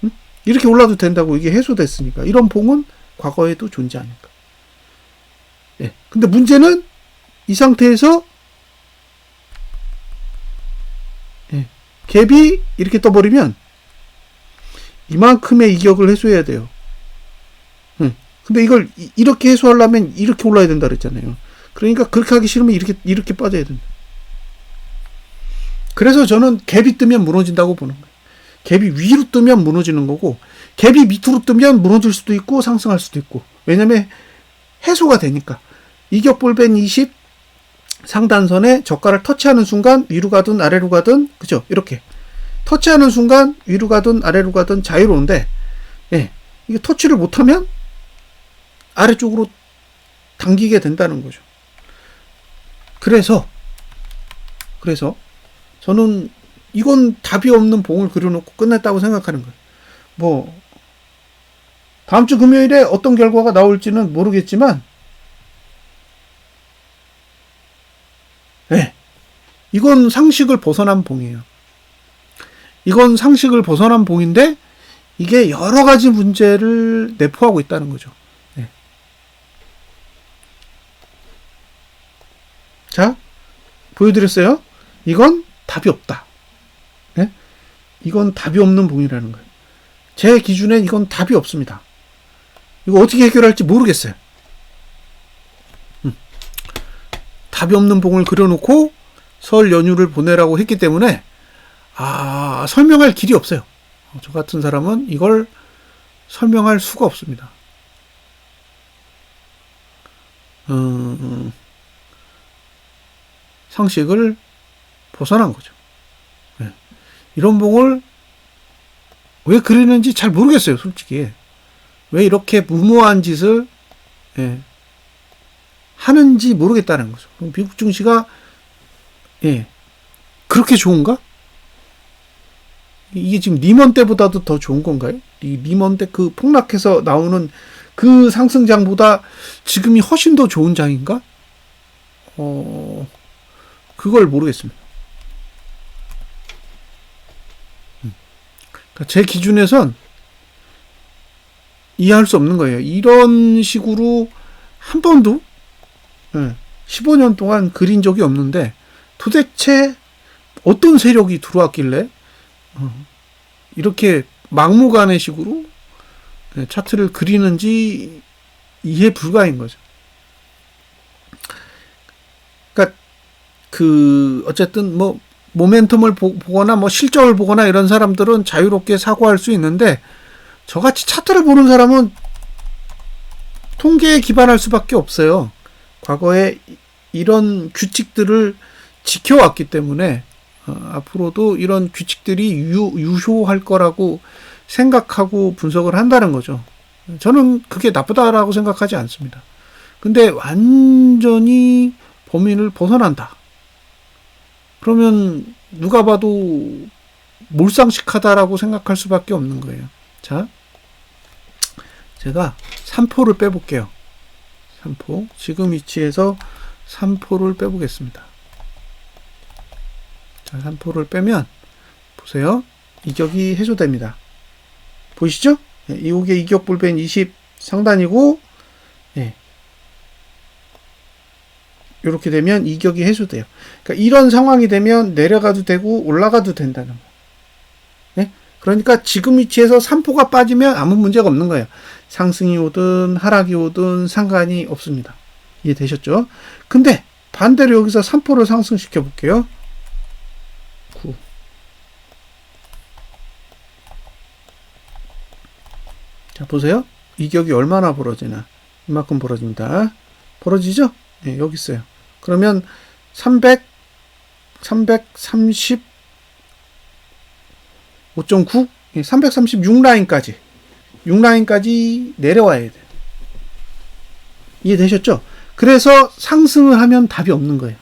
S1: 응? 이렇게 올라도 된다고. 이게 해소됐으니까. 이런 봉은 과거에도 존재하니까. 예. 근데 문제는 이 상태에서 예. 갭이 이렇게 떠버리면 이만큼의 이격을 해소해야 돼요. 근데 이걸 이렇게 해소하려면 이렇게 올라야 된다 그랬잖아요. 그러니까 그렇게 하기 싫으면 이렇게 빠져야 된다. 그래서 저는 갭이 뜨면 무너진다고 보는 거예요. 갭이 위로 뜨면 무너지는 거고, 갭이 밑으로 뜨면 무너질 수도 있고 상승할 수도 있고. 왜냐면 해소가 되니까. 이격볼벤 20 상단선에 저가를 터치하는 순간 위로 가든 아래로 가든, 그죠? 이렇게 터치하는 순간 위로 가든 아래로 가든 자유로운데, 예, 이게 터치를 못하면 아래쪽으로 당기게 된다는 거죠. 그래서 저는 이건 답이 없는 봉을 그려놓고 끝냈다고 생각하는 거예요. 뭐 다음 주 금요일에 어떤 결과가 나올지는 모르겠지만, 네, 이건 상식을 벗어난 봉이에요. 이건 상식을 벗어난 봉인데 이게 여러 가지 문제를 내포하고 있다는 거죠. 네. 자, 보여드렸어요. 이건 답이 없다. 네? 이건 답이 없는 봉이라는 거예요. 제 기준엔 이건 답이 없습니다. 이거 어떻게 해결할지 모르겠어요. 답이 없는 봉을 그려놓고 설 연휴를 보내라고 했기 때문에 설명할 길이 없어요. 저 같은 사람은 이걸 설명할 수가 없습니다. 상식을 벗어난 거죠. 네. 이런 봉을 왜 그리는지 잘 모르겠어요, 솔직히. 왜 이렇게 무모한 짓을 하는지 모르겠다는 거죠. 그럼 미국 증시가 그렇게 좋은가? 이게 지금 리먼 때보다도 더 좋은 건가요? 리먼 때 그 폭락해서 나오는 그 상승장보다 지금이 훨씬 더 좋은 장인가? 그걸 모르겠습니다. 그러니까 제 기준에선 이해할 수 없는 거예요. 이런 식으로 한 번도 15년 동안 그린 적이 없는데 도대체 어떤 세력이 들어왔길래 이렇게 막무가내 식으로 차트를 그리는지 이해 불가인 거죠. 그러니까 어쨌든 뭐 모멘텀을 보거나 뭐 실적을 보거나 이런 사람들은 자유롭게 사고할 수 있는데, 저같이 차트를 보는 사람은 통계에 기반할 수밖에 없어요. 과거에 이런 규칙들을 지켜왔기 때문에 앞으로도 이런 규칙들이 유효할 거라고 생각하고 분석을 한다는 거죠. 저는 그게 나쁘다라고 생각하지 않습니다. 근데 완전히 범위를 벗어난다. 그러면 누가 봐도 몰상식하다라고 생각할 수밖에 없는 거예요. 자, 제가 3포를 빼볼게요. 3포. 지금 위치에서 3포를 빼보겠습니다. 자, 3포를 빼면 보세요. 이격이 해소됩니다. 보이시죠? 예, 이게 이격불변 20 상단이고, 예. 이렇게 되면 이격이 해소돼요. 그러니까 이런 상황이 되면 내려가도 되고 올라가도 된다는 거예요. 예? 그러니까 지금 위치에서 3포가 빠지면 아무 문제가 없는 거예요. 상승이 오든 하락이 오든 상관이 없습니다. 이해되셨죠? 근데 반대로 여기서 3포를 상승시켜 볼게요. 9. 자, 보세요. 이격이 얼마나 벌어지나. 이만큼 벌어집니다. 벌어지죠? 네, 여기 있어요. 그러면 335.9, 336 라인까지, 6라인까지 내려와야 돼요. 이해되셨죠? 그래서 상승을 하면 답이 없는 거예요.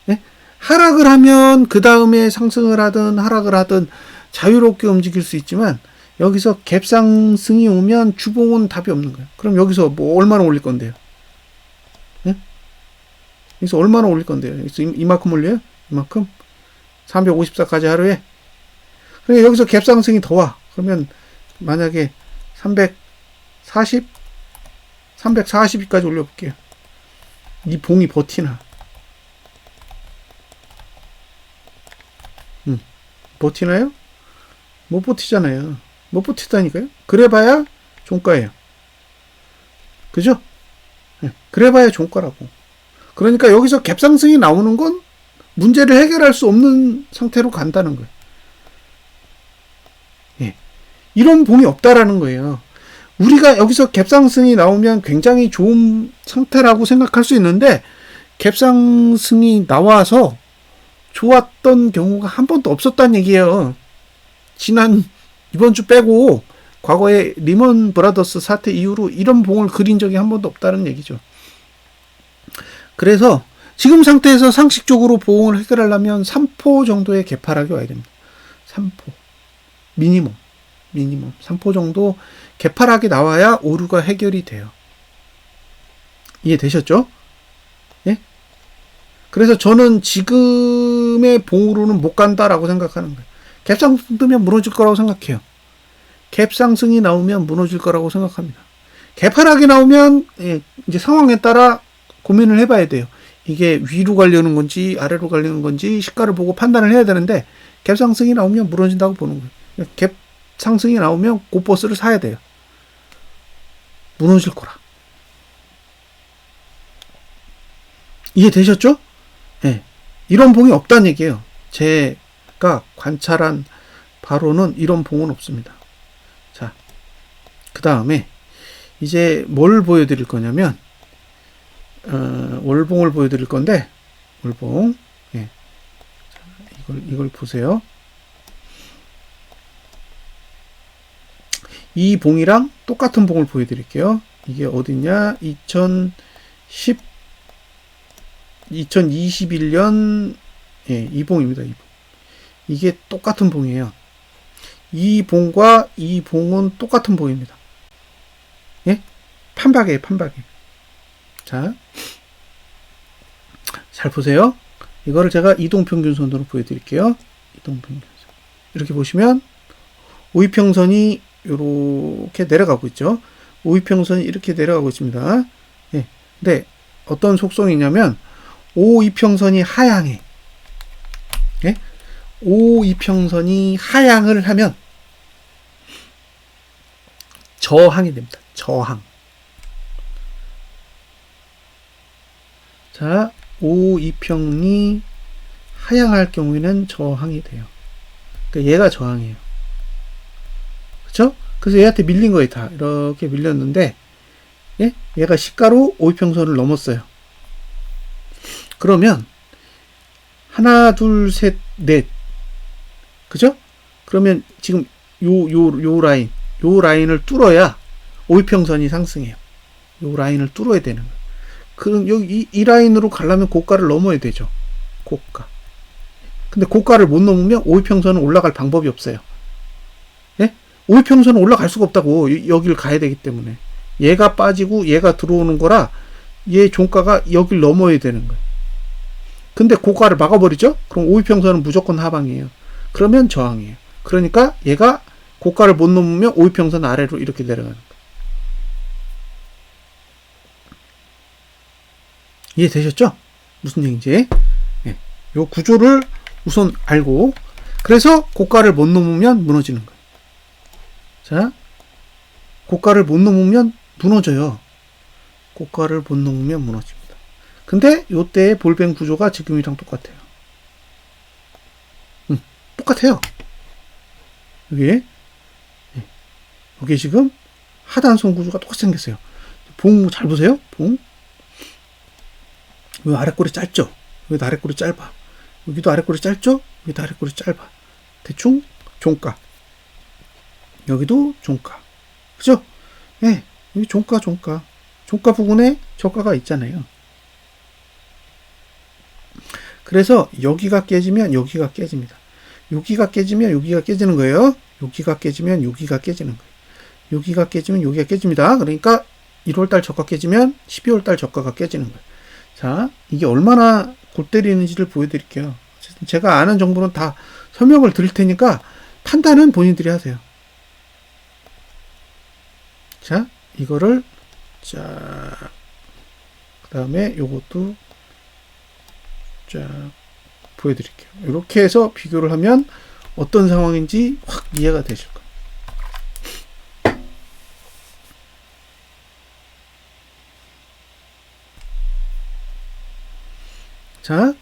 S1: 네? 하락을 하면 그 다음에 상승을 하든 하락을 하든 자유롭게 움직일 수 있지만, 여기서 갭상승이 오면 주봉은 답이 없는 거예요. 그럼 여기서 뭐 얼마나 올릴 건데요? 네? 여기서 얼마나 올릴 건데요? 여기서 이만큼 올려요? 이만큼? 354까지 하루에? 그러니까 여기서 갭상승이 더 와. 그러면 만약에 342까지 올려볼게요. 이 봉이 버티나? 버티나요? 못 버티잖아요. 못 버티다니까요. 그래봐야 종가예요. 그죠? 네, 그래봐야 종가라고. 그러니까 여기서 갭상승이 나오는 건 문제를 해결할 수 없는 상태로 간다는 거예요. 예. 이런 봉이 없다라는 거예요. 우리가 여기서 갭상승이 나오면 굉장히 좋은 상태라고 생각할 수 있는데, 갭상승이 나와서 좋았던 경우가 한 번도 없었다는 얘기예요. 이번 주 빼고 과거에 리먼 브라더스 사태 이후로 이런 봉을 그린 적이 한 번도 없다는 얘기죠. 그래서 지금 상태에서 상식적으로 봉을 해결하려면 3포 정도의 개파락이 와야 됩니다. 3포. 미니멈 3포 정도 개파락이 나와야 오류가 해결이 돼요. 이해되셨죠? 예? 그래서 저는 지금의 봉으로는 못 간다라고 생각하는 거예요. 갭상승 뜨면 무너질 거라고 생각해요. 갭상승이 나오면 무너질 거라고 생각합니다. 갭하락이 나오면 이제 상황에 따라 고민을 해봐야 돼요. 이게 위로 가려는 건지 아래로 가려는 건지 시가를 보고 판단을 해야 되는데, 갭상승이 나오면 무너진다고 보는 거예요. 갭상승이 나오면 고버스를 사야 돼요. 무너질 거라. 이해되셨죠? 네. 이런 봉이 없다는 얘기예요. 제가 관찰한 바로는 이런 봉은 없습니다. 자, 그 다음에 이제 뭘 보여드릴 거냐면, 월봉을 보여드릴 건데, 월봉. 예. 이걸 보세요. 이 봉이랑 똑같은 봉을 보여드릴게요. 이게 어디냐? 2021년, 예, 이 봉입니다. 이 봉. 이게 똑같은 봉이에요. 이 봉과 이 봉은 똑같은 봉입니다. 예? 판박이에요, 판박이. 자, 잘 보세요. 이거를 제가 이동평균선으로 보여드릴게요. 이동평균선. 이렇게 보시면 우이평선이 이렇게 내려가고 있죠. 우이평선이 이렇게 내려가고 있습니다. 예. 근데 어떤 속성이냐면, 오이평선이 하향해. 예? 오이평선이 하향을 하면 저항이 됩니다. 저항. 자, 오이평이 하향할 경우에는 저항이 돼요. 그러니까 얘가 저항이에요. 그쵸? 그래서 얘한테 밀린 거예요. 다 이렇게 밀렸는데, 예? 얘가 시가로 오이평선을 넘었어요. 그러면 하나, 둘, 셋, 넷, 그죠? 그러면 지금 요 라인을 뚫어야 오이평선이 상승해요. 요 라인을 뚫어야 되는 거예요. 그럼 여기 이 라인으로 가려면 고가를 넘어야 되죠. 고가. 근데 고가를 못 넘으면 오이평선은 올라갈 방법이 없어요. 예? 오이평선은 올라갈 수가 없다고. 여기를 가야 되기 때문에. 얘가 빠지고 얘가 들어오는 거라 얘 종가가 여길 넘어야 되는 거예요. 근데 고가를 막아버리죠? 그럼 오이평선은 무조건 하방이에요. 그러면 저항이에요. 그러니까 얘가 고가를 못 넘으면 오이평선 아래로 이렇게 내려가는 거예요. 이해되셨죠? 무슨 얘기인지. 네. 요 구조를 우선 알고, 그래서 고가를 못 넘으면 무너지는 거예요. 자, 고가를 못 넘으면 무너져요. 고가를 못 넘으면 무너집니다. 근데 요때의 볼뱅 구조가 지금이랑 똑같아요. 똑같아요. 여기 지금 하단선 구조가 똑같이 생겼어요. 봉 잘 보세요. 봉. 여기 아랫꼬리 짧죠? 여기도 아랫꼬리 짧아. 여기도 아랫꼬리 짧죠? 여기도 아랫꼬리 짧아. 대충 종가. 여기도 종가. 그죠? 예. 여기 종가. 종가 부분에 저가가 있잖아요. 그래서 여기가 깨지면 여기가 깨집니다. 여기가 깨지면 여기가 깨지는 거예요. 여기가 깨지면 여기가 깨지는 거예요. 여기가 깨지면 여기가 깨집니다. 그러니까 1월달 저가 깨지면 12월달 저가가 깨지는 거예요. 자, 이게 얼마나 골 때리는지를 보여드릴게요. 제가 아는 정보는 다 설명을 드릴 테니까 판단은 본인들이 하세요. 자, 이거를 쫙, 그 다음에 요것도 쫙 보여드릴게요. 이렇게 해서 비교를 하면 어떤 상황인지 확 이해가 되실 거예요. 자,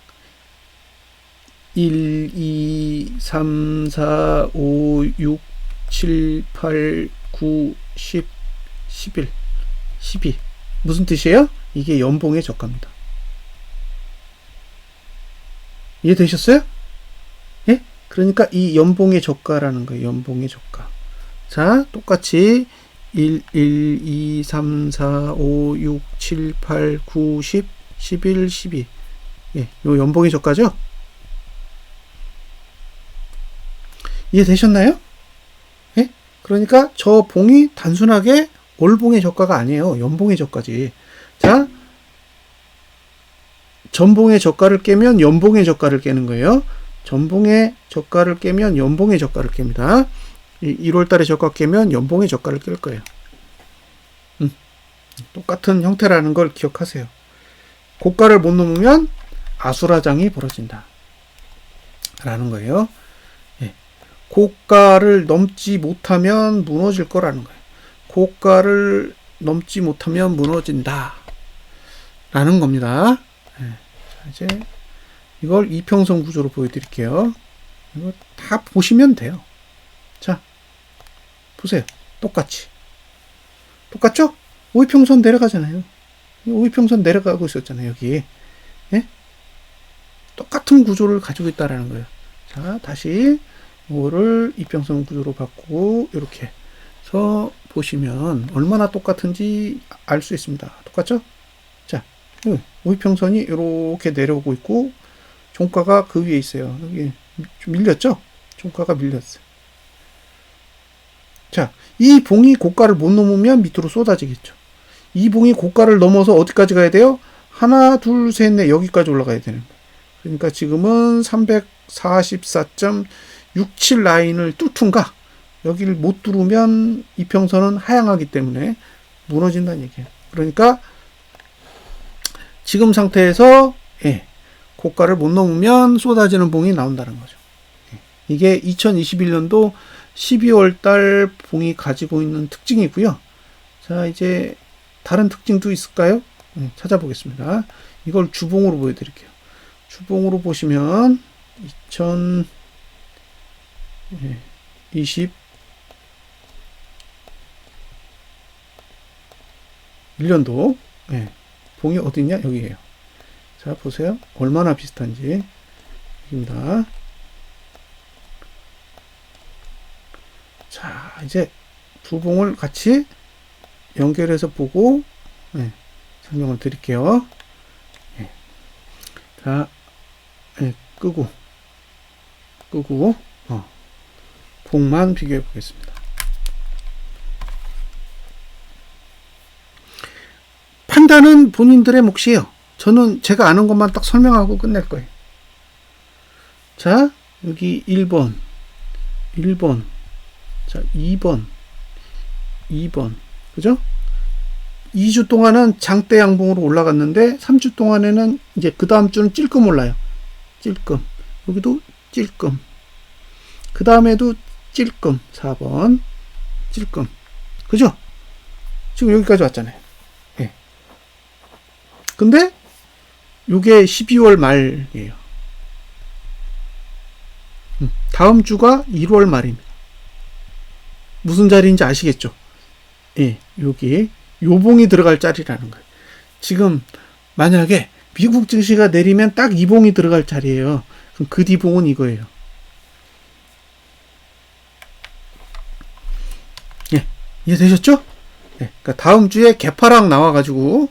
S1: 1, 2, 3, 4, 5, 6, 7, 8, 9, 10, 11, 12. 무슨 뜻이에요? 이게 연봉의 저가입니다. 이해되셨어요? 예? 그러니까 이 연봉의 저가라는 거예요. 연봉의 저가. 자, 똑같이 1, 2, 3, 4, 5, 6, 7, 8, 9, 10, 11, 12. 예, 요 연봉의 저가죠? 이해되셨나요? 예? 그러니까 저 봉이 단순하게 월봉의 저가가 아니에요. 연봉의 저가지. 자, 전봉의 저가를 깨면 연봉의 저가를 깨는 거예요. 전봉의 저가를 깨면 연봉의 저가를 깹니다. 1월 달에 저가 깨면 연봉의 저가를 깰 거예요. 똑같은 형태라는 걸 기억하세요. 고가를 못 넘으면 아수라장이 벌어진다. 라는 거예요. 예. 고가를 넘지 못하면 무너질 거라는 거예요. 고가를 넘지 못하면 무너진다. 라는 겁니다. 예. 자, 이제 이걸 이평선 구조로 보여드릴게요. 이거 다 보시면 돼요. 자, 보세요. 똑같이. 똑같죠? 오이평선 내려가잖아요. 오이평선 내려가고 있었잖아요. 여기. 예? 똑같은 구조를 가지고 있다라는 거예요. 자, 다시 이거를 이평선 구조로 바꾸고 이렇게 해서 보시면 얼마나 똑같은지 알 수 있습니다. 똑같죠? 자, 오이평선이 이렇게 내려오고 있고 종가가 그 위에 있어요. 여기 좀 밀렸죠? 종가가 밀렸어요. 자, 이 봉이 고가를 못 넘으면 밑으로 쏟아지겠죠. 이 봉이 고가를 넘어서 어디까지 가야 돼요? 하나, 둘, 셋, 넷 여기까지 올라가야 되는 거예요. 그러니까 지금은 344.67 라인을 뚫든가 여기를 못 뚫으면 이평선은 하향하기 때문에 무너진다는 얘기예요. 그러니까 지금 상태에서 고가를 못 넘으면 쏟아지는 봉이 나온다는 거죠. 이게 2021년도 12월 달 봉이 가지고 있는 특징이고요. 자, 이제 다른 특징도 있을까요? 찾아보겠습니다. 이걸 주봉으로 보여드릴게요. 주봉으로 보시면 2021년도 봉이 어디있냐? 여기에요. 자, 보세요. 얼마나 비슷한지. 여기입니다. 자, 이제 두 봉을 같이 연결해서 보고 설명을 드릴게요. 자, 끄고 봉만 비교해 보겠습니다. 판단은 본인들의 몫이에요. 저는 제가 아는 것만 딱 설명하고 끝낼 거예요. 자, 여기 1번 자, 2번. 그죠? 2주 동안은 장대 양봉으로 올라갔는데 3주 동안에는 이제 그 다음 주는 찔끔 올라요. 찔끔. 여기도 찔끔. 그 다음에도 찔끔. 4번. 찔끔. 그죠? 지금 여기까지 왔잖아요. 예. 근데 요게 12월 말이에요. 다음 주가 1월 말입니다. 무슨 자리인지 아시겠죠? 예, 여기 요봉이 들어갈 자리라는 거예요. 지금 만약에 미국 증시가 내리면 딱 이 봉이 들어갈 자리예요. 그럼 그 뒤봉은 이거예요. 예, 이해되셨죠? 예, 그러니까 다음 주에 개파락 나와가지고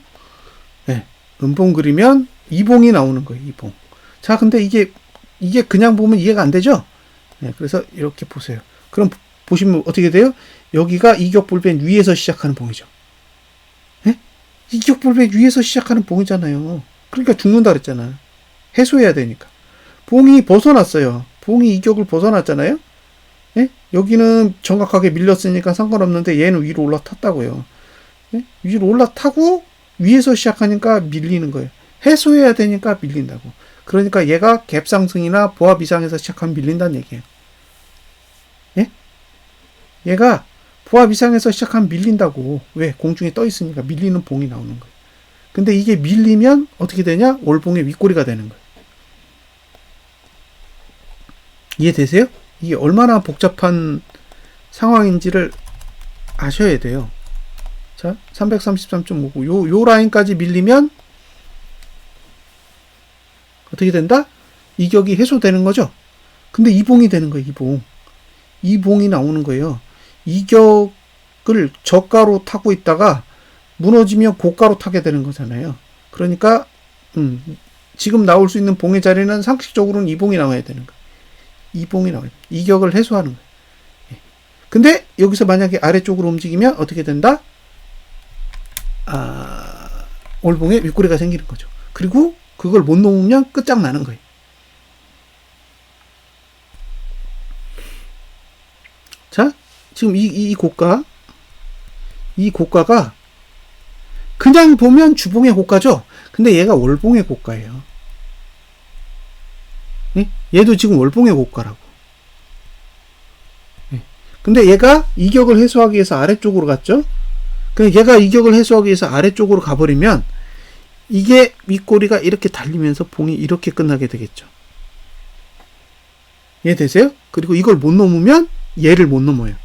S1: 예, 음봉 그리면 이봉이 나오는 거예요. 이봉. 자, 근데 이게 그냥 보면 이해가 안 되죠? 예, 그래서 이렇게 보세요. 그럼 보시면 어떻게 돼요? 여기가 이격불변 위에서 시작하는 봉이죠. 예? 이격불변 위에서 시작하는 봉이잖아요. 그러니까 죽는다 그랬잖아. 해소해야 되니까. 봉이 벗어났어요. 봉이 이격을 벗어났잖아요. 예? 여기는 정확하게 밀렸으니까 상관없는데 얘는 위로 올라탔다고요. 예? 위로 올라타고 위에서 시작하니까 밀리는 거예요. 해소해야 되니까 밀린다고. 그러니까 얘가 갭상승이나 보합 이상에서 시작하면 밀린다는 얘기예요. 예? 얘가 보합 이상에서 시작하면 밀린다고. 왜? 공중에 떠 있으니까 밀리는 봉이 나오는 거예요. 근데 이게 밀리면 어떻게 되냐? 월봉의 윗꼬리가 되는 거예요. 이해되세요? 이게 얼마나 복잡한 상황인지를 아셔야 돼요. 자, 333.59. 요 라인까지 밀리면 어떻게 된다? 이격이 해소되는 거죠? 근데 이봉이 되는 거예요, 이봉. 이봉이 나오는 거예요. 이격을 저가로 타고 있다가 무너지면 고가로 타게 되는 거잖아요. 그러니까 지금 나올 수 있는 봉의 자리는 상식적으로는 이봉이 나와야 되는 거예요. 이봉이 나와요. 이격을 해소하는 거예요. 근데 여기서 만약에 아래쪽으로 움직이면 어떻게 된다? 월봉에 윗꼬리가 생기는 거죠. 그리고 그걸 못 넘으면 끝장나는 거예요. 자, 지금 이 고가가 그냥 보면 주봉의 고가죠. 근데 얘가 월봉의 고가예요. 네? 얘도 지금 월봉의 고가라고. 네. 근데 얘가 이격을 해소하기 위해서 아래쪽으로 갔죠. 그러니까 얘가 이격을 해소하기 위해서 아래쪽으로 가버리면 이게 윗꼬리가 이렇게 달리면서 봉이 이렇게 끝나게 되겠죠. 이해되세요? 그리고 이걸 못 넘으면 얘를 못 넘어요.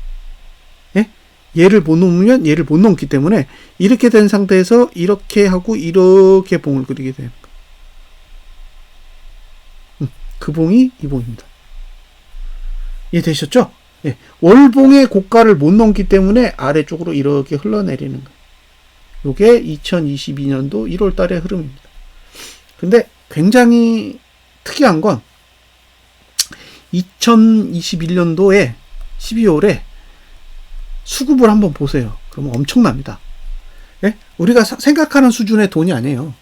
S1: 예? 얘를 못 넘으면 얘를 못 넘기 때문에 이렇게 된 상태에서 이렇게 하고 이렇게 봉을 그리게 되는 거예요. 그 봉이 이 봉입니다. 이해되셨죠? 예. 월봉의 고가를 못 넘기 때문에 아래쪽으로 이렇게 흘러내리는 거예요. 요게 2022년도 1월 달의 흐름입니다. 근데 굉장히 특이한 건 2021년도에 12월에 수급을 한번 보세요. 그러면 엄청납니다. 예? 우리가 생각하는 수준의 돈이 아니에요.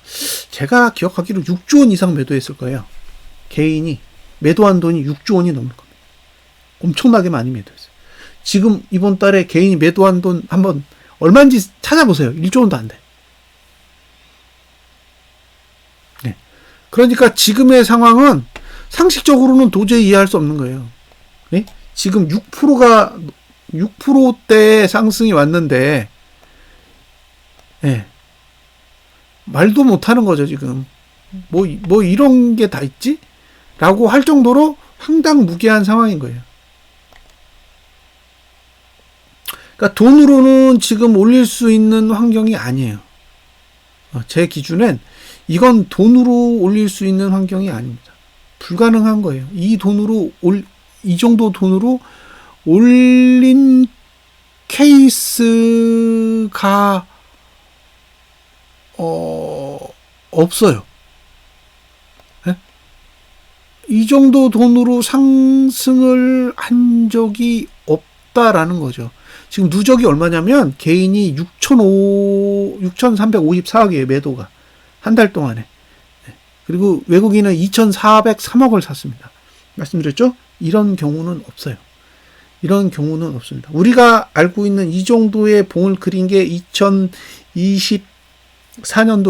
S1: 제가 기억하기로 6조 원 이상 매도했을 거예요. 개인이 매도한 돈이 6조 원이 넘을 겁니다. 엄청나게 많이 매도했어요. 지금 이번 달에 개인이 매도한 돈 한번 얼마인지 찾아보세요. 1조 원도 안 돼. 네. 그러니까 지금의 상황은 상식적으로는 도저히 이해할 수 없는 거예요. 네? 지금 6%대 상승이 왔는데, 네. 말도 못 하는 거죠, 지금. 뭐 이런 게 다 있지? 라고 할 정도로 황당무계한 상황인 거예요. 그러니까 돈으로는 지금 올릴 수 있는 환경이 아니에요. 제 기준엔 이건 돈으로 올릴 수 있는 환경이 아닙니다. 불가능한 거예요. 이 정도 돈으로 올린 케이스가 없어요. 네? 이 정도 돈으로 상승을 한 적이 없다라는 거죠. 지금 누적이 얼마냐면 개인이 6,354억이에요. 매도가. 한 달 동안에. 그리고 외국인은 2,403억을 샀습니다. 말씀드렸죠? 이런 경우는 없어요. 이런 경우는 없습니다. 우리가 알고 있는 이 정도의 봉을 그린 게 2024년도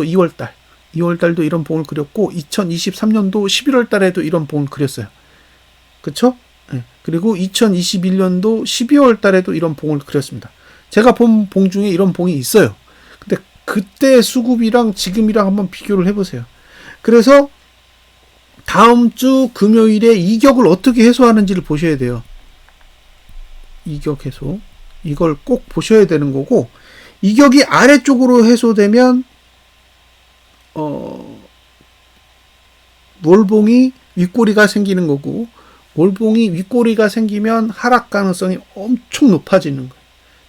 S1: 2월달. 2월달도 이런 봉을 그렸고 2023년도 11월달에도 이런 봉을 그렸어요. 그쵸? 네. 그리고 2021년도 12월달에도 이런 봉을 그렸습니다. 제가 본 봉 중에 이런 봉이 있어요. 근데 그때 수급이랑 지금이랑 한번 비교를 해보세요. 그래서 다음 주 금요일에 이격을 어떻게 해소하는지를 보셔야 돼요. 이격 해소. 이걸 꼭 보셔야 되는 거고, 이격이 아래쪽으로 해소되면 월봉이 윗꼬리가 생기는 거고, 월봉이 윗꼬리가 생기면 하락 가능성이 엄청 높아지는 거예요.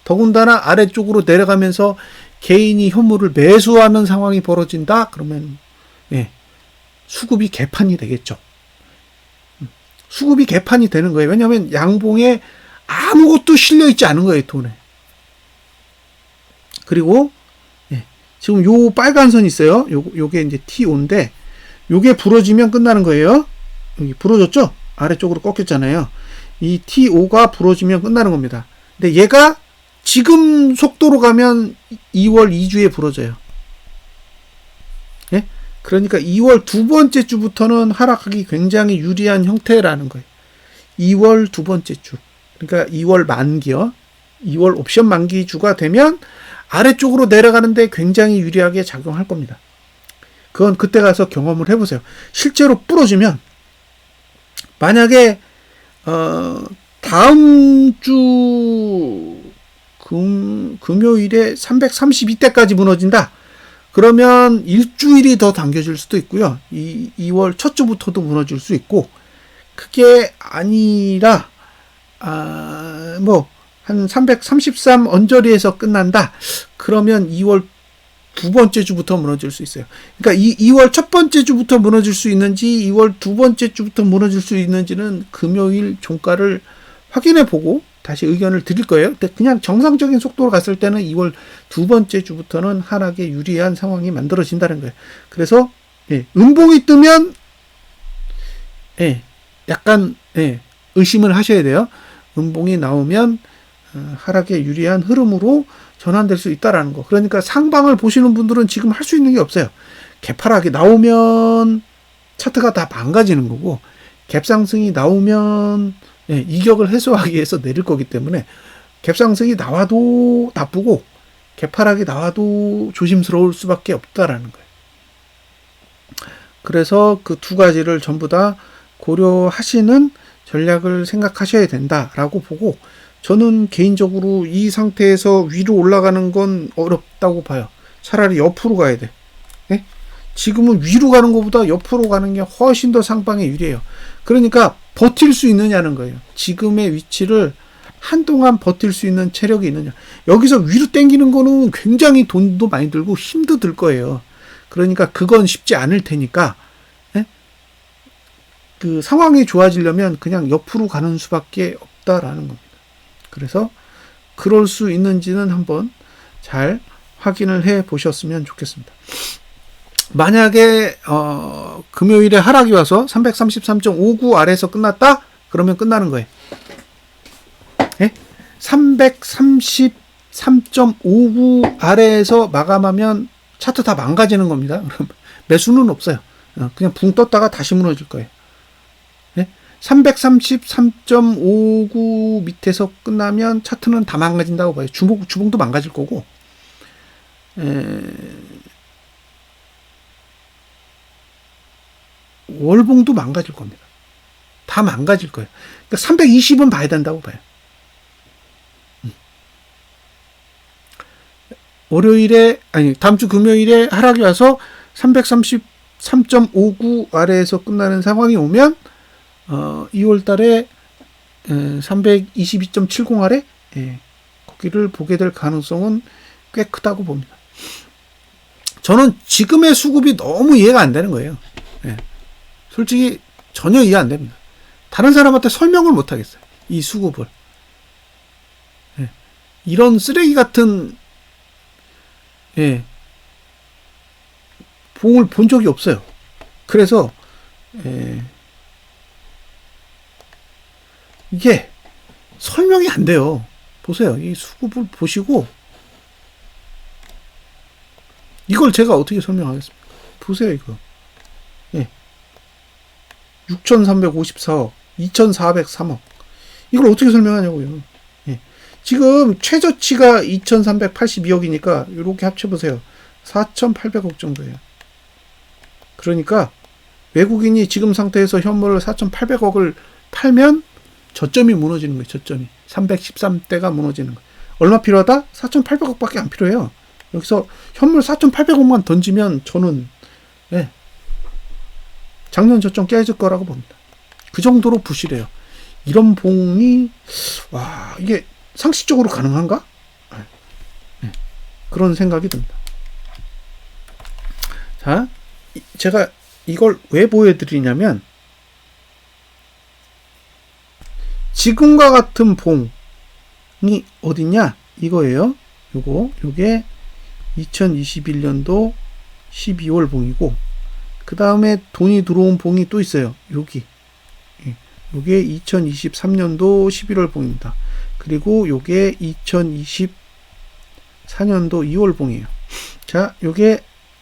S1: 더군다나 아래쪽으로 내려가면서 개인이 현물을 매수하는 상황이 벌어진다? 그러면 수급이 개판이 되겠죠. 수급이 개판이 되는 거예요. 왜냐하면 양봉에 아무것도 실려있지 않은 거예요, 돈에. 그리고 지금 요 빨간 선 있어요. 요게 이제 TO인데 요게 부러지면 끝나는 거예요. 여기 부러졌죠? 아래쪽으로 꺾였잖아요. 이 TO가 부러지면 끝나는 겁니다. 근데 얘가 지금 속도로 가면 2월 2주에 부러져요. 예? 그러니까 2월 두 번째 주부터는 하락하기 굉장히 유리한 형태라는 거예요. 2월 두 번째 주. 그러니까 2월 만기요. 2월 옵션 만기 주가 되면 아래쪽으로 내려가는데 굉장히 유리하게 작용할 겁니다. 그건 그때 가서 경험을 해보세요. 실제로 부러지면 만약에 다음 주 금요일에 332대까지 무너진다. 그러면 일주일이 더 당겨질 수도 있고요. 2월 첫 주부터도 무너질 수 있고, 그게 아니라 한 333 언저리에서 끝난다. 그러면 2월 두 번째 주부터 무너질 수 있어요. 그러니까 2월 첫 번째 주부터 무너질 수 있는지 2월 두 번째 주부터 무너질 수 있는지는 금요일 종가를 확인해 보고 다시 의견을 드릴 거예요. 근데 그냥 정상적인 속도로 갔을 때는 2월 두 번째 주부터는 하락에 유리한 상황이 만들어진다는 거예요. 그래서 음봉이 뜨면 약간 의심을 하셔야 돼요. 음봉이 나오면 하락에 유리한 흐름으로 전환될 수 있다라는 거. 그러니까 상방을 보시는 분들은 지금 할 수 있는 게 없어요. 개파락이 나오면 차트가 다 망가지는 거고, 갭상승이 나오면 이격을 해소하기 위해서 내릴 거기 때문에 갭상승이 나와도 나쁘고 개파락이 나와도 조심스러울 수밖에 없다라는 거예요. 그래서 그 두 가지를 전부 다 고려하시는 전략을 생각하셔야 된다라고 보고, 저는 개인적으로 이 상태에서 위로 올라가는 건 어렵다고 봐요. 차라리 옆으로 가야 돼. 지금은 위로 가는 것보다 옆으로 가는 게 훨씬 더 상방에 유리해요. 그러니까 버틸 수 있느냐는 거예요. 지금의 위치를 한동안 버틸 수 있는 체력이 있느냐. 여기서 위로 당기는 거는 굉장히 돈도 많이 들고 힘도 들 거예요. 그러니까 그건 쉽지 않을 테니까 그 상황이 좋아지려면 그냥 옆으로 가는 수밖에 없다라는 겁니다. 그래서 그럴 수 있는지는 한번 잘 확인을 해 보셨으면 좋겠습니다. 만약에 금요일에 하락이 와서 333.59 아래에서 끝났다? 그러면 끝나는 거예요. 333.59 아래에서 마감하면 차트 다 망가지는 겁니다. 매수는 없어요. 그냥 붕 떴다가 다시 무너질 거예요. 333.59 밑에서 끝나면 차트는 다 망가진다고 봐요. 주봉도 망가질 거고, 월봉도 망가질 겁니다. 다 망가질 거예요. 그러니까 320은 봐야 된다고 봐요. 다음 주 금요일에 하락이 와서 333.59 아래에서 끝나는 상황이 오면 2월 달에 322.70 아래 거기를 보게 될 가능성은 꽤 크다고 봅니다. 저는 지금의 수급이 너무 이해가 안 되는 거예요. 솔직히 전혀 이해 안 됩니다. 다른 사람한테 설명을 못 하겠어요. 이 수급을. 이런 쓰레기 같은 봉을 본 적이 없어요. 그래서 이게 설명이 안 돼요. 보세요. 이 수급을 보시고 이걸 제가 어떻게 설명하겠습니까? 보세요, 이거. 예. 6,354억, 2,403억. 이걸 어떻게 설명하냐고요. 예. 지금 최저치가 2,382억이니까 이렇게 합쳐보세요. 4,800억 정도예요. 그러니까 외국인이 지금 상태에서 현물을 4,800억을 팔면 저점이 무너지는 거예요. 저점이. 313대가 무너지는 거예요. 얼마 필요하다? 4,800억밖에 안 필요해요. 여기서 현물 4,800억만 던지면 저는 예, 작년 저점 깨질 거라고 봅니다. 그 정도로 부실해요. 이런 봉이 와 이게 상식적으로 가능한가? 예, 그런 생각이 듭니다. 자, 제가 이걸 왜 보여드리냐면 지금과 같은 봉이 어디냐? 이거예요. 요게 2021년도 12월 봉이고 그 다음에 돈이 들어온 봉이 또 있어요. 여기. 요게 2023년도 11월 봉입니다. 그리고 요게 2024년도 2월 봉이에요. 자, 요게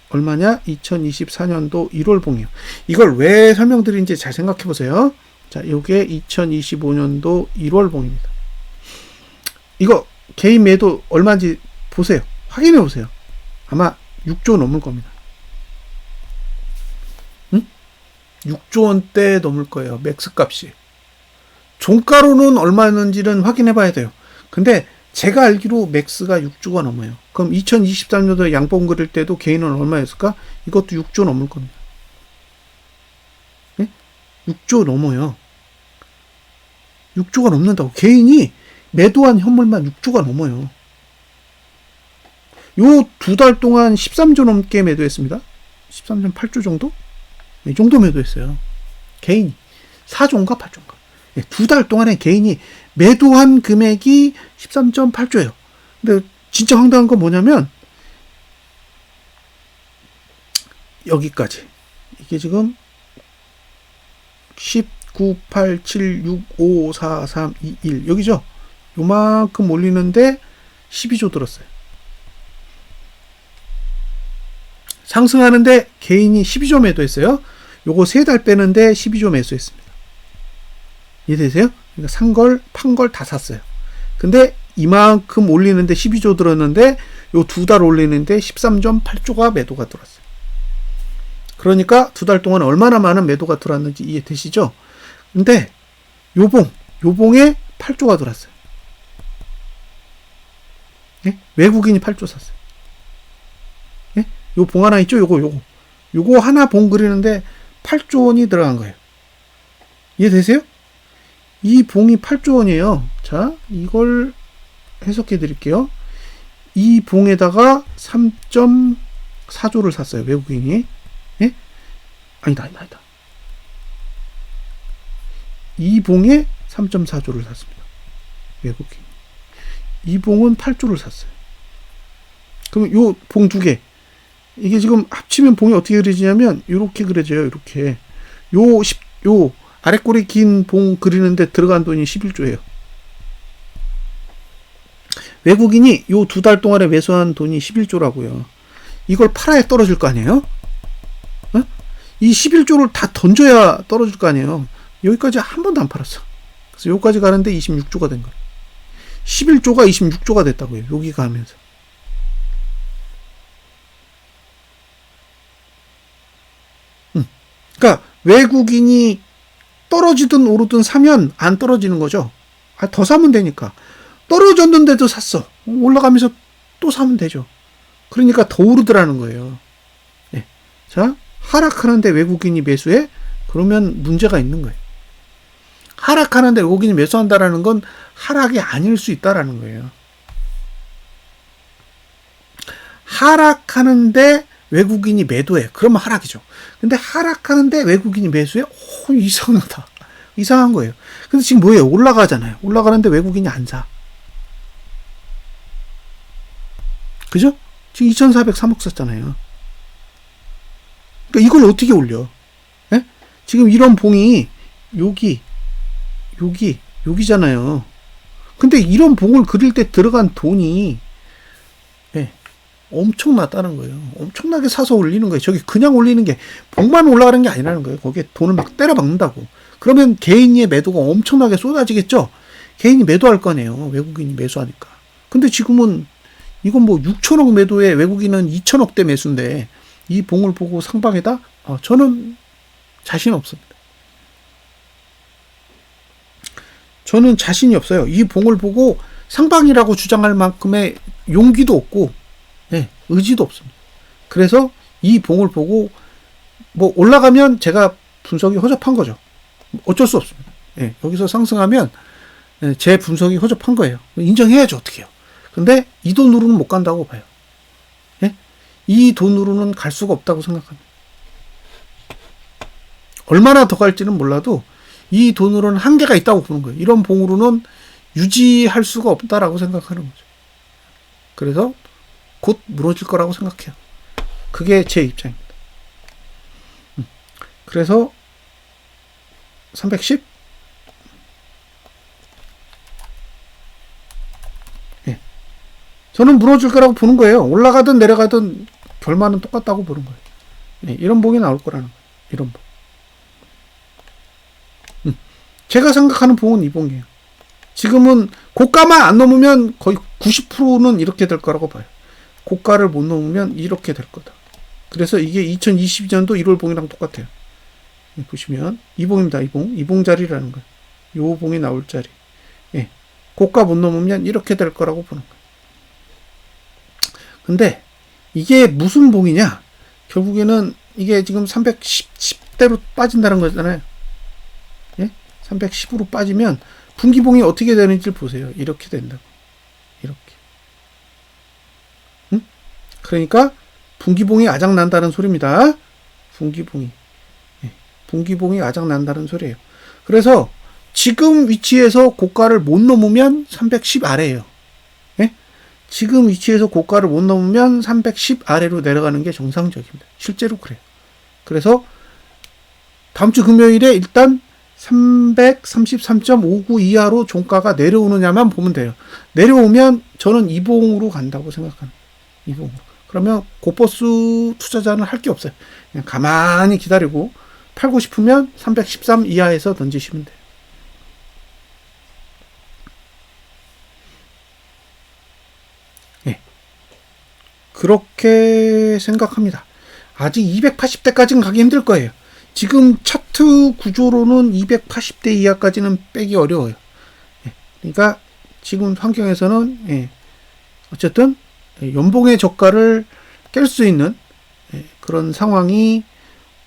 S1: 얼마냐? 2024년도 1월 봉이에요. 이걸 왜 설명드린지 잘 생각해 보세요. 자, 요게 2025년도 1월 봉입니다. 이거 개인 매도 얼마인지 보세요. 확인해 보세요. 아마 6조 넘을 겁니다. 응? 6조 원대 넘을 거예요. 맥스 값이. 종가로는 얼마였는지는 확인해 봐야 돼요. 근데 제가 알기로 맥스가 6조가 넘어요. 그럼 2023년도에 양봉 그릴 때도 개인은 얼마였을까? 이것도 6조 넘을 겁니다. 네? 6조 넘어요. 6조가 넘는다고. 개인이 매도한 현물만 6조가 넘어요. 요 2달 동안 13조 넘게 매도했습니다. 13.8조 정도? 이 정도 매도했어요. 개인이. 4조인가 8조인가. 2달 동안에 개인이 매도한 금액이 13.8조예요. 근데 진짜 황당한 건 뭐냐면 여기까지. 이게 지금 10, 9, 8, 7, 6, 5, 4, 3, 2, 1 여기죠. 요만큼 올리는데 12조 들었어요. 상승하는데 개인이 12조 매도했어요. 요거 3달 빼는데 12조 매수했습니다. 이해되세요? 그러니까 산 걸, 판 걸 다 샀어요. 근데 이만큼 올리는데 12조 들었는데 요 2달 올리는데 13.8조가 매도가 들었어요. 그러니까 2달 동안 얼마나 많은 매도가 들어왔는지 이해되시죠? 근데 요봉에 8조가 들어왔어요. 예? 외국인이 8조 샀어요. 예? 요 봉 하나 있죠? 요거 하나 봉 그리는데 8조 원이 들어간 거예요. 이해되세요? 이 봉이 8조 원이에요. 자, 이걸 해석해 드릴게요. 이 봉에다가 3.4조를 샀어요. 외국인이. 예? 아니다. 이 봉에 3.4조를 샀습니다. 외국인이. 이 봉은 8조를 샀어요. 그럼 요 봉 두 개. 이게 지금 합치면 봉이 어떻게 그려지냐면 이렇게 그려져요. 이렇게. 요 아랫꼬리 긴 봉 그리는데 들어간 돈이 11조예요. 외국인이 요 2달 동안에 매수한 돈이 11조라고요. 이걸 팔아야 떨어질 거 아니에요? 어? 이 11조를 다 던져야 떨어질 거 아니에요. 여기까지 한 번도 안 팔았어. 그래서 여기까지 가는데 26조가 된 거예요. 11조가 26조가 됐다고요. 여기가 하면서. 그러니까 외국인이 떨어지든 오르든 사면 안 떨어지는 거죠. 더 사면 되니까. 떨어졌는데도 샀어. 올라가면서 또 사면 되죠. 그러니까 더 오르더라는 거예요. 네. 자, 하락하는데 외국인이 매수해? 그러면 문제가 있는 거예요. 하락하는데 외국인이 매수한다라는 건 하락이 아닐 수 있다라는 거예요. 하락하는데 외국인이 매도해. 그러면 하락이죠. 근데 하락하는데 외국인이 매수해? 오, 이상하다. 이상한 거예요. 근데 지금 뭐예요? 올라가잖아요. 올라가는데 외국인이 안 사. 그죠? 지금 2,403억 샀잖아요. 그러니까 이걸 어떻게 올려? 예? 지금 이런 봉이 여기잖아요. 근데 이런 봉을 그릴 때 들어간 돈이 예, 엄청나다는 거예요. 엄청나게 사서 올리는 거예요. 저기 그냥 올리는 게 봉만 올라가는 게 아니라는 거예요. 거기에 돈을 막 때려 박는다고. 그러면 개인의 매도가 엄청나게 쏟아지겠죠. 개인이 매도할 거네요. 외국인이 매수하니까. 근데 지금은 이건 뭐 6천억 매도에 외국인은 2천억대 매수인데 이 봉을 보고 상방에다 저는 자신 없습니다. 저는 자신이 없어요. 이 봉을 보고 상방이라고 주장할 만큼의 용기도 없고 의지도 없습니다. 그래서 이 봉을 보고 뭐 올라가면 제가 분석이 허접한 거죠. 어쩔 수 없습니다. 여기서 상승하면 제 분석이 허접한 거예요. 인정해야죠. 어떡해요. 근데 이 돈으로는 못 간다고 봐요. 이 돈으로는 갈 수가 없다고 생각합니다. 얼마나 더 갈지는 몰라도 이 돈으로는 한계가 있다고 보는 거예요. 이런 봉으로는 유지할 수가 없다라고 생각하는 거죠. 그래서 곧 무너질 거라고 생각해요. 그게 제 입장입니다. 그래서 310? 저는 무너질 거라고 보는 거예요. 올라가든 내려가든 결말은 똑같다고 보는 거예요. 이런 봉이 나올 거라는 거예요. 이런 봉. 제가 생각하는 봉은 이 봉이에요. 지금은 고가만 안 넘으면 거의 90%는 이렇게 될 거라고 봐요. 고가를 못 넘으면 이렇게 될 거다. 그래서 이게 2022년도 1월 봉이랑 똑같아요. 보시면 이 봉입니다. 이 봉. 이 봉 자리라는 거예요. 요 봉이 나올 자리. 고가 못 넘으면 이렇게 될 거라고 보는 거예요. 근데 이게 무슨 봉이냐? 결국에는 이게 지금 310대로 빠진다는 거잖아요. 310으로 빠지면 분기봉이 어떻게 되는지 보세요. 이렇게 된다고. 이렇게. 그러니까 분기봉이 아작난다는 소리입니다. 분기봉이. 분기봉이 아작난다는 소리예요. 그래서 지금 위치에서 고가를 못 넘으면 310 아래예요. 지금 위치에서 고가를 못 넘으면 310 아래로 내려가는 게 정상적입니다. 실제로 그래요. 그래서 다음 주 금요일에 일단 333.59 이하로 종가가 내려오느냐만 보면 돼요. 내려오면 저는 이봉으로 간다고 생각합니다. 이봉으로. 그러면 고버스 투자자는 할 게 없어요. 그냥 가만히 기다리고 팔고 싶으면 313 이하에서 던지시면 돼요. 그렇게 생각합니다. 아직 280대까지는 가기 힘들 거예요. 지금 차트 구조로는 280대 이하까지는 빼기 어려워요. 그러니까 지금 환경에서는 어쨌든 연봉의 저가를 깰 수 있는 그런 상황이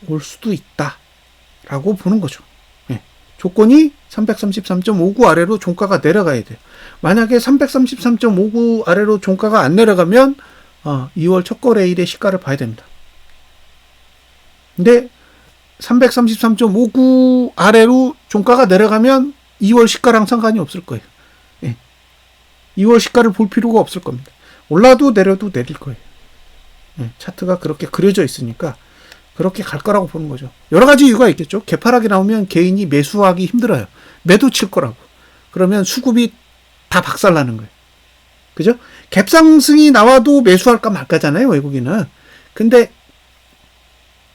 S1: 올 수도 있다라고 보는 거죠. 조건이 333.59 아래로 종가가 내려가야 돼요. 만약에 333.59 아래로 종가가 안 내려가면 2월 첫 거래일의 시가를 봐야 됩니다. 근데 333.59 아래로 종가가 내려가면 2월 시가랑 상관이 없을 거예요. 2월 시가를 볼 필요가 없을 겁니다. 올라도 내려도 내릴 거예요. 차트가 그렇게 그려져 있으니까 그렇게 갈 거라고 보는 거죠. 여러 가지 이유가 있겠죠. 개파락이 나오면 개인이 매수하기 힘들어요. 매도 칠 거라고. 그러면 수급이 다 박살나는 거예요. 그죠? 갭상승이 나와도 매수할까 말까잖아요, 외국인은. 근데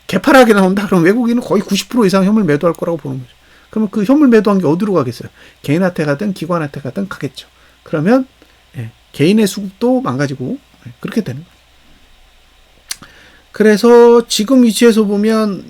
S1: 개파락이 나온다 그러면 외국인은 거의 90% 이상 현물 매도할 거라고 보는 거죠. 그러면 그 현물 매도한 게 어디로 가겠어요? 개인한테 가든 기관한테 가든 가겠죠. 그러면 개인의 수급도 망가지고 그렇게 되는 거예요. 그래서 지금 위치에서 보면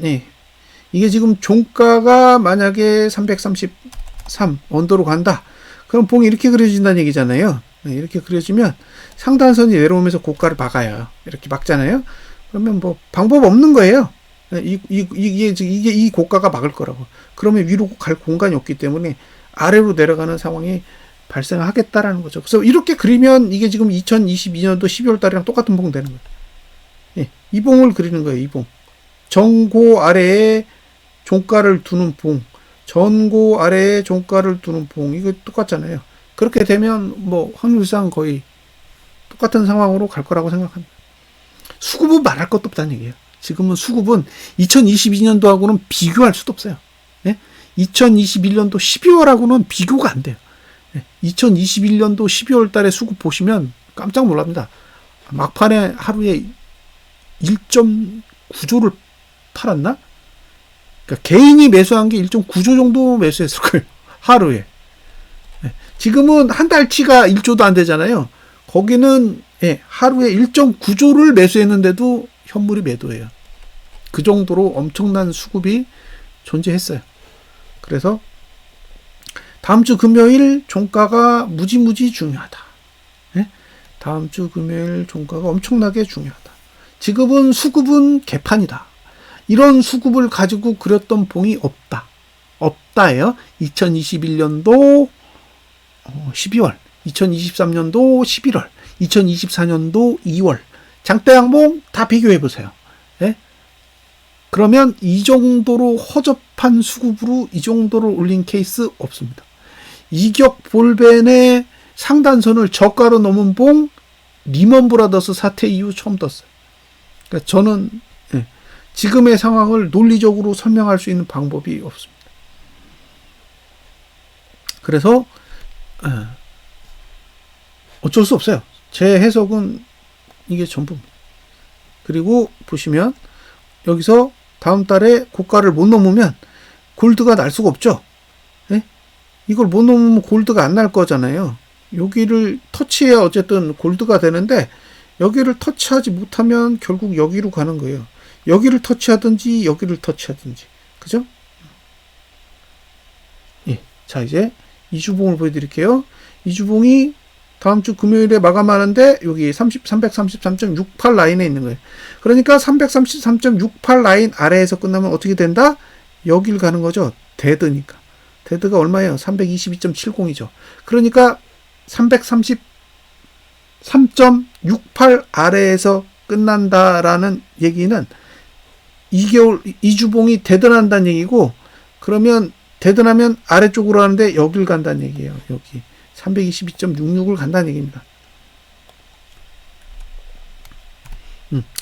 S1: 이게 지금 종가가 만약에 333 언더로 간다. 그럼 봉이 이렇게 그려진다는 얘기잖아요. 이렇게 그려지면 상단선이 내려오면서 고가를 막아요. 이렇게 막잖아요. 그러면 뭐 방법 없는 거예요. 이 고가가 막을 거라고. 그러면 위로 갈 공간이 없기 때문에 아래로 내려가는 상황이 발생하겠다라는 거죠. 그래서 이렇게 그리면 이게 지금 2022년도 12월 달이랑 똑같은 봉 되는 거예요. 이 봉을 그리는 거예요. 이 봉. 전고 아래에 종가를 두는 봉. 전고 아래에 종가를 두는 봉. 이거 똑같잖아요. 그렇게 되면 뭐 확률상 거의 똑같은 상황으로 갈 거라고 생각합니다. 수급은 말할 것도 없다는 얘기예요. 지금은 수급은 2022년도하고는 비교할 수도 없어요. 2021년도 12월하고는 비교가 안 돼요. 2021년도 12월 달에 수급 보시면 깜짝 놀랍니다. 막판에 하루에 1.9조를 팔았나? 그러니까 개인이 매수한 게 1.9조 정도 매수했을 거예요. 하루에. 지금은 한 달치가 1조도 안 되잖아요. 거기는 하루에 1.9조를 매수했는데도 현물이 매도예요. 그 정도로 엄청난 수급이 존재했어요. 그래서 다음 주 금요일 종가가 무지무지 중요하다. 다음 주 금요일 종가가 엄청나게 중요하다. 지금은 수급은 개판이다. 이런 수급을 가지고 그렸던 봉이 없다. 없다예요. 2021년도 12월, 2023년도 11월, 2024년도 2월 장대 양봉 다 비교해 보세요. 그러면 이 정도로 허접한 수급으로 이 정도로 올린 케이스 없습니다. 이격 볼벤의 상단선을 저가로 넘은 봉 리먼 브라더스 사태 이후 처음 떴어요. 그러니까 저는 지금의 상황을 논리적으로 설명할 수 있는 방법이 없습니다. 그래서 어쩔 수 없어요. 제 해석은 이게 전부입니다. 그리고 보시면 여기서 다음 달에 고가를 못 넘으면 골드가 날 수가 없죠. 이걸 못 넘으면 골드가 안 날 거잖아요. 여기를 터치해야 어쨌든 골드가 되는데 여기를 터치하지 못하면 결국 여기로 가는 거예요. 여기를 터치하든지 여기를 터치하든지. 그죠? 자, 이제 이주봉을 보여드릴게요. 이주봉이 다음 주 금요일에 마감하는데 여기 333.68 라인에 있는 거예요. 그러니까 333.68 라인 아래에서 끝나면 어떻게 된다? 여길 가는 거죠. 데드니까. 데드가 얼마예요? 322.70이죠. 그러니까 333.68 아래에서 끝난다라는 얘기는 2개월, 2주봉이 데드난다는 얘기고, 그러면 데드나면 아래쪽으로 하는데 여길 간다는 얘기예요. 여기 322.66을 간다는 얘기입니다.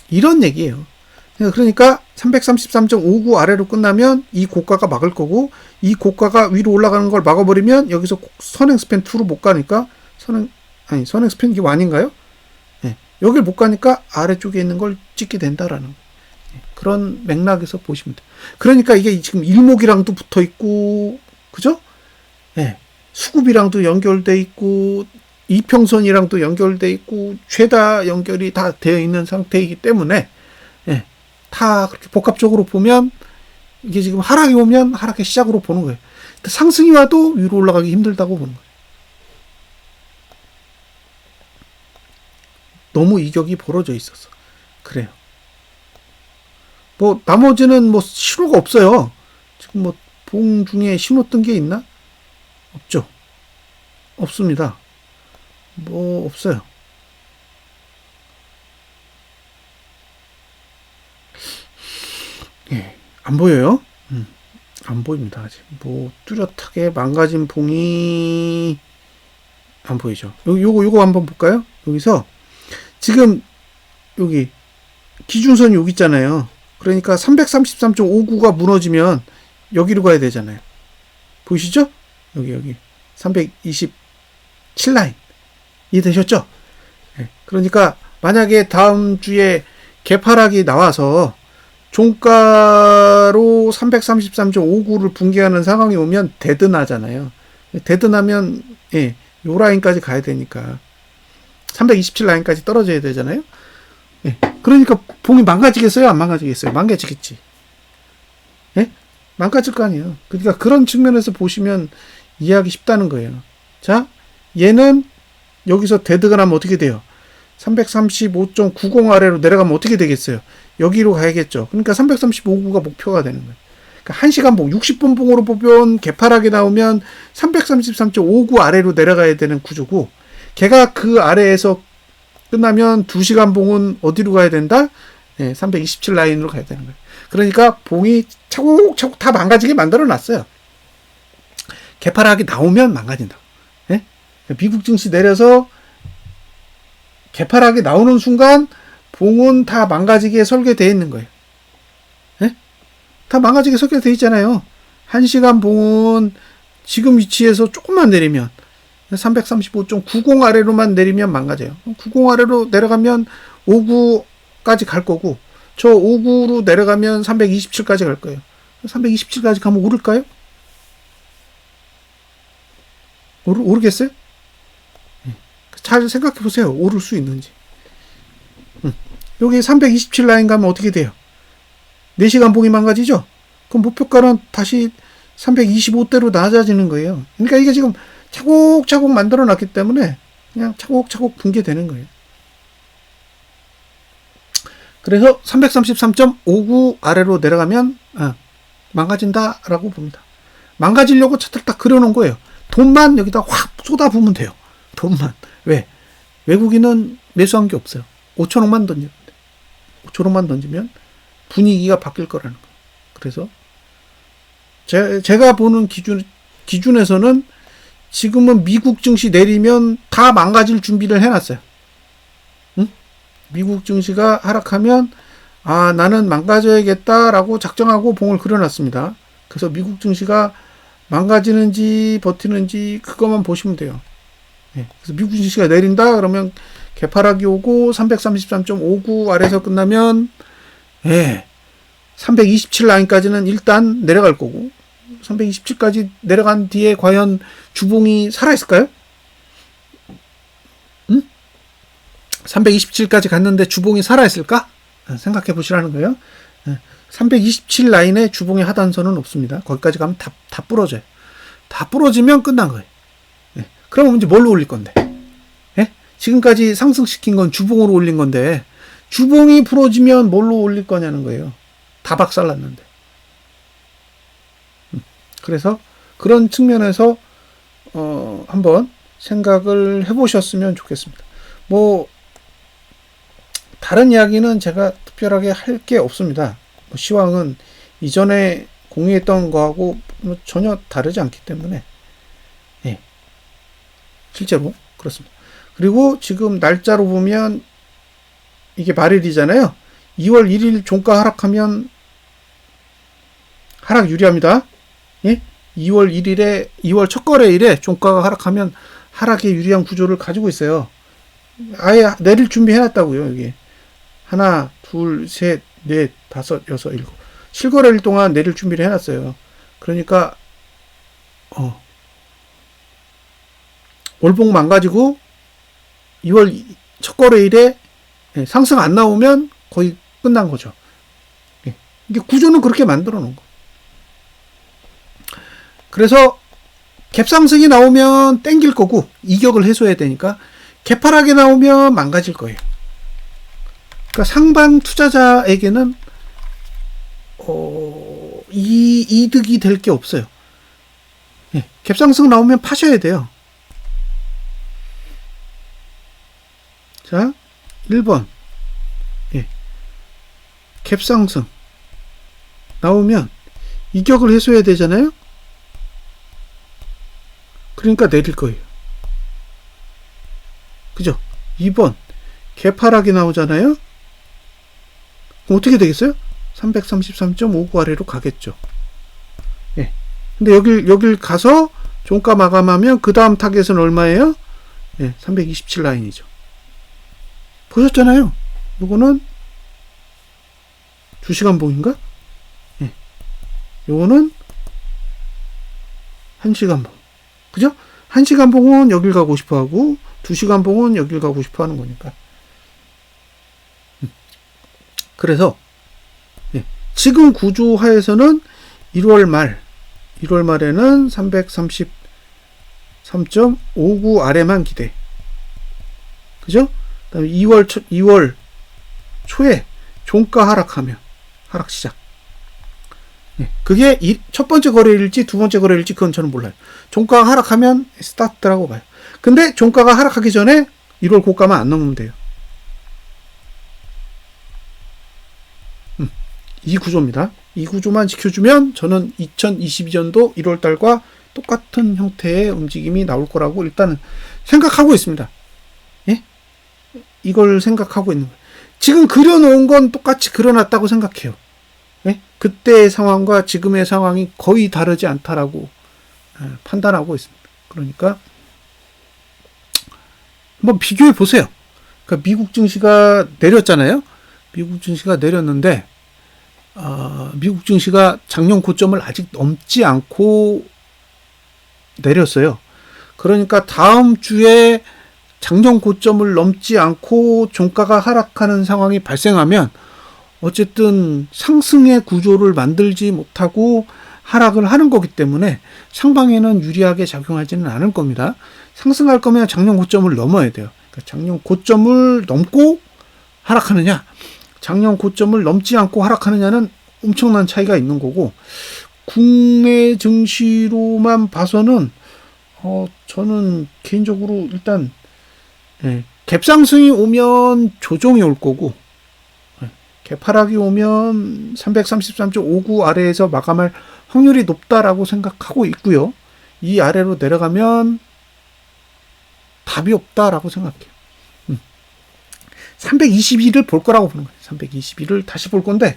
S1: 이런 얘기예요. 그러니까 333.59 아래로 끝나면 이 고가가 막을 거고, 이 고가가 위로 올라가는 걸 막아버리면 여기서 선행스팬 2로 못 가니까 선행스팬 이게 아닌가요? 여길 못 가니까 아래쪽에 있는 걸 찍게 된다라는 거. 그런 맥락에서 보시면 돼요. 그러니까 이게 지금 일목이랑도 붙어 있고, 그죠? 수급이랑도 연결돼 있고, 이평선이랑도 연결돼 있고, 최다 연결이 다 되어 있는 상태이기 때문에, 다 그렇게 복합적으로 보면, 이게 지금 하락이 오면 하락의 시작으로 보는 거예요. 상승이 와도 위로 올라가기 힘들다고 보는 거예요. 너무 이격이 벌어져 있어서. 그래요. 뭐 나머지는 뭐 신호가 없어요. 지금 뭐 봉 중에 신호 뜬 게 있나? 없죠. 없습니다. 뭐 없어요. 안 보여요? 안 보입니다. 아직 뭐 뚜렷하게 망가진 봉이 안 보이죠. 요거 한번 볼까요? 여기서 지금 여기 기준선이 여기 있잖아요. 그러니까 333.59가 무너지면 여기로 가야 되잖아요. 보이시죠? 여기 327 라인 이해되셨죠? 그러니까 만약에 다음 주에 개파락이 나와서 종가로 333.59를 붕괴하는 상황이 오면 데드나잖아요. 데드나면 요 라인까지 가야 되니까 327 라인까지 떨어져야 되잖아요. 그러니까 봉이 망가지겠어요? 안 망가지겠어요? 망가지겠지. 망가질 거 아니에요. 그러니까 그런 측면에서 보시면 이해하기 쉽다는 거예요. 자, 얘는 여기서 데드가 나면 어떻게 돼요? 335.90 아래로 내려가면 어떻게 되겠어요? 여기로 가야겠죠. 그러니까 335.9가 목표가 되는 거예요. 그러니까 1시간 봉, 60분 봉으로 보면 개파락이 나오면 333.59 아래로 내려가야 되는 구조고, 걔가 그 아래에서 끝나면 2시간 봉은 어디로 가야 된다? 327 라인으로 가야 되는 거예요. 그러니까 봉이 차곡차곡 다 망가지게 만들어 놨어요. 개파락이 나오면 망가진다. 미국 증시 내려서 개파락이 나오는 순간 봉은 다 망가지게 설계되어 있는 거예요. 다 망가지게 설계되어 있잖아요. 1시간 봉은 지금 위치에서 조금만 내리면 335.90 아래로만 내리면 망가져요. 90 아래로 내려가면 59까지 갈 거고, 저 59로 내려가면 327까지 갈 거예요. 327까지 가면 오를까요? 오르겠어요? 잘 생각해 보세요. 오를 수 있는지. 여기 327 라인 가면 어떻게 돼요? 4시간 봉이 망가지죠? 그럼 목표가는 다시 325대로 낮아지는 거예요. 그러니까 이게 지금 차곡차곡 만들어 놨기 때문에 그냥 차곡차곡 붕괴되는 거예요. 그래서 333.59 아래로 내려가면 망가진다라고 봅니다. 망가지려고 차트를 딱 그려놓은 거예요. 돈만 여기다 확 쏟아부으면 돼요. 돈만. 왜? 외국인은 매수한 게 없어요. 5천억만 던지면 돼. 5천억만 던지면 분위기가 바뀔 거라는 거예요. 그래서 제가 보는 기준에서는 지금은 미국 증시 내리면 다 망가질 준비를 해놨어요. 응? 미국 증시가 하락하면 나는 망가져야겠다라고 작정하고 봉을 그려놨습니다. 그래서 미국 증시가 망가지는지 버티는지 그것만 보시면 돼요. 그래서 미국 증시가 내린다 그러면 개파락이 오고 333.59 아래에서 끝나면 327 라인까지는 일단 내려갈 거고 327까지 내려간 뒤에 과연 주봉이 살아있을까요? 327까지 갔는데 주봉이 살아있을까? 생각해 보시라는 거예요. 327 라인에 주봉의 하단선은 없습니다. 거기까지 가면 다 부러져요. 다 부러지면 끝난 거예요. 그럼 이제 뭘로 올릴 건데? 지금까지 상승시킨 건 주봉으로 올린 건데 주봉이 부러지면 뭘로 올릴 거냐는 거예요. 다 박살났는데. 그래서 그런 측면에서 한번 생각을 해보셨으면 좋겠습니다. 다른 이야기는 제가 특별하게 할 게 없습니다. 시황은 이전에 공유했던 거하고 전혀 다르지 않기 때문에 실제로 그렇습니다. 그리고 지금 날짜로 보면 이게 말일이잖아요. 2월 1일 종가 하락하면 하락 유리합니다. 2월 1일에 2월 첫 거래일에 종가가 하락하면 하락에 유리한 구조를 가지고 있어요. 아예 내릴 준비해놨다고요. 여기 하나, 둘, 셋, 넷, 다섯, 여섯, 일곱 실거래일 동안 내릴 준비를 해놨어요. 그러니까 월봉 망가지고 2월 첫 거래일에 상승 안 나오면 거의 끝난 거죠. 이게 구조는 그렇게 만들어 놓은 거. 그래서 갭상승이 나오면 땡길 거고 이격을 해소해야 되니까 개파락이 나오면 망가질 거예요. 그러니까 상방 투자자에게는 이득이 될 게 없어요. 갭상승 나오면 파셔야 돼요. 자, 1번. 갭상승 나오면 이격을 해소해야 되잖아요. 그러니까 내릴 거예요. 그죠? 2번. 개파락이 나오잖아요. 그럼 어떻게 되겠어요? 333.59 아래로 가겠죠. 근데 여길 가서 종가 마감하면 그 다음 타겟은 얼마예요? 327 라인이죠. 보셨잖아요. 요거는 2시간 봉인가? 요거는 1시간 봉. 그죠? 1시간 봉은 여길 가고 싶어 하고 2시간 봉은 여길 가고 싶어 하는 거니까. 그래서 지금 구조 하에서는 1월 말에는 333.59 아래만 기대. 그죠? 그다음에 2월 초에 종가 하락하면 하락 시작. 그게 첫 번째 거래일지 두 번째 거래일지 그건 저는 몰라요. 종가가 하락하면 스타트라고 봐요. 근데 종가가 하락하기 전에 1월 고가만 안 넘으면 돼요. 이 구조입니다. 이 구조만 지켜주면 저는 2022년도 1월달과 똑같은 형태의 움직임이 나올 거라고 일단은 생각하고 있습니다. 이걸 생각하고 있는 거예요. 지금 그려놓은 건 똑같이 그려놨다고 생각해요. 그때의 상황과 지금의 상황이 거의 다르지 않다라고 판단하고 있습니다. 그러니까 한번 비교해 보세요. 그러니까 미국 증시가 내렸잖아요. 미국 증시가 내렸는데 미국 증시가 작년 고점을 아직 넘지 않고 내렸어요. 그러니까 다음 주에 작년 고점을 넘지 않고 종가가 하락하는 상황이 발생하면 어쨌든 상승의 구조를 만들지 못하고 하락을 하는 거기 때문에 상방에는 유리하게 작용하지는 않을 겁니다. 상승할 거면 작년 고점을 넘어야 돼요. 그러니까 작년 고점을 넘고 하락하느냐, 작년 고점을 넘지 않고 하락하느냐는 엄청난 차이가 있는 거고, 국내 증시로만 봐서는 저는 개인적으로 일단 갭상승이 오면 조정이 올 거고, 갭하락이 오면 333.59 아래에서 마감할 확률이 높다라고 생각하고 있고요. 이 아래로 내려가면 답이 없다라고 생각해요. 322를 볼 거라고 보는 거예요. 322를 다시 볼 건데,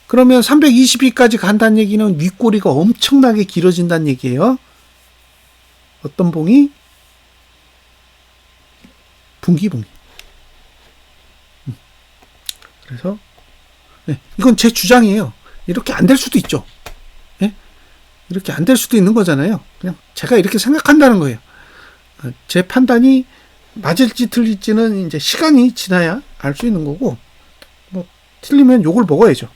S1: 그러면 322까지 간다는 얘기는 윗꼬리가 엄청나게 길어진다는 얘기예요. 어떤 봉이? 분기봉이. 그래서 이건 제 주장이에요. 이렇게 안 될 수도 있죠. 이렇게 안 될 수도 있는 거잖아요. 그냥 제가 이렇게 생각한다는 거예요. 제 판단이 맞을지 틀릴지는 이제 시간이 지나야 알 수 있는 거고, 뭐 틀리면 욕을 먹어야죠.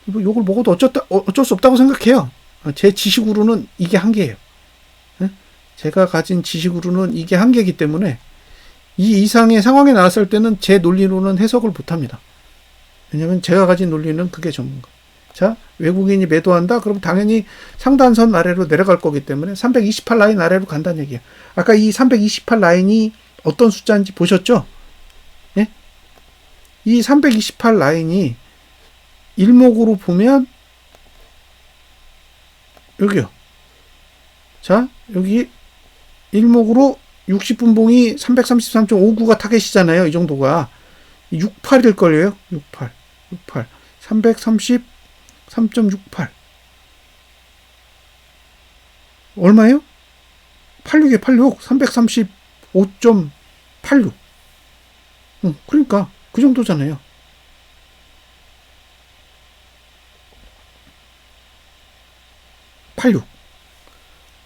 S1: 뭐 욕을 먹어도 어쩔 수 없다고 생각해요. 제 지식으로는 이게 한계예요. 제가 가진 지식으로는 이게 한계이기 때문에 이 이상의 상황에 나왔을 때는 제 논리로는 해석을 못합니다. 왜냐하면 제가 가진 논리는 그게 전문가. 자, 외국인이 매도한다? 그럼 당연히 상단선 아래로 내려갈 거기 때문에 328 라인 아래로 간다는 얘기예요. 아까 이 328 라인이 어떤 숫자인지 보셨죠? 예? 이 328 라인이 일목으로 보면 여기요. 자, 여기 일목으로 60분봉이 333.59가 타겟이잖아요. 이 정도가 68일 거예요. 68. 333.68. 얼마예요? 86에 86. 335.86. 그러니까 그 정도잖아요.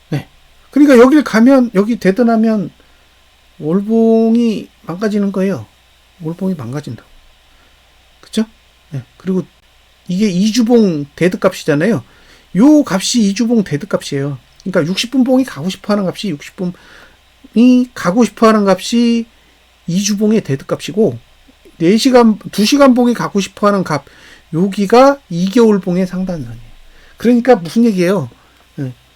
S1: 네. 그러니까 여길 가면, 여기 대든하면 월봉이 망가지는 거예요. 월봉이 망가진다고. 그쵸? 네. 그리고 이게 이주봉 대드값이잖아요. 요 값이 이주봉 대드값이에요. 그러니까 60분봉이 가고 싶어 하는 값이 60분이 가고 싶어 하는 값이 이주봉의 대드값이고, 4시간, 2시간 봉이 가고 싶어 하는 값, 여기가 2개월 봉의 상단선이에요. 그러니까 무슨 얘기예요?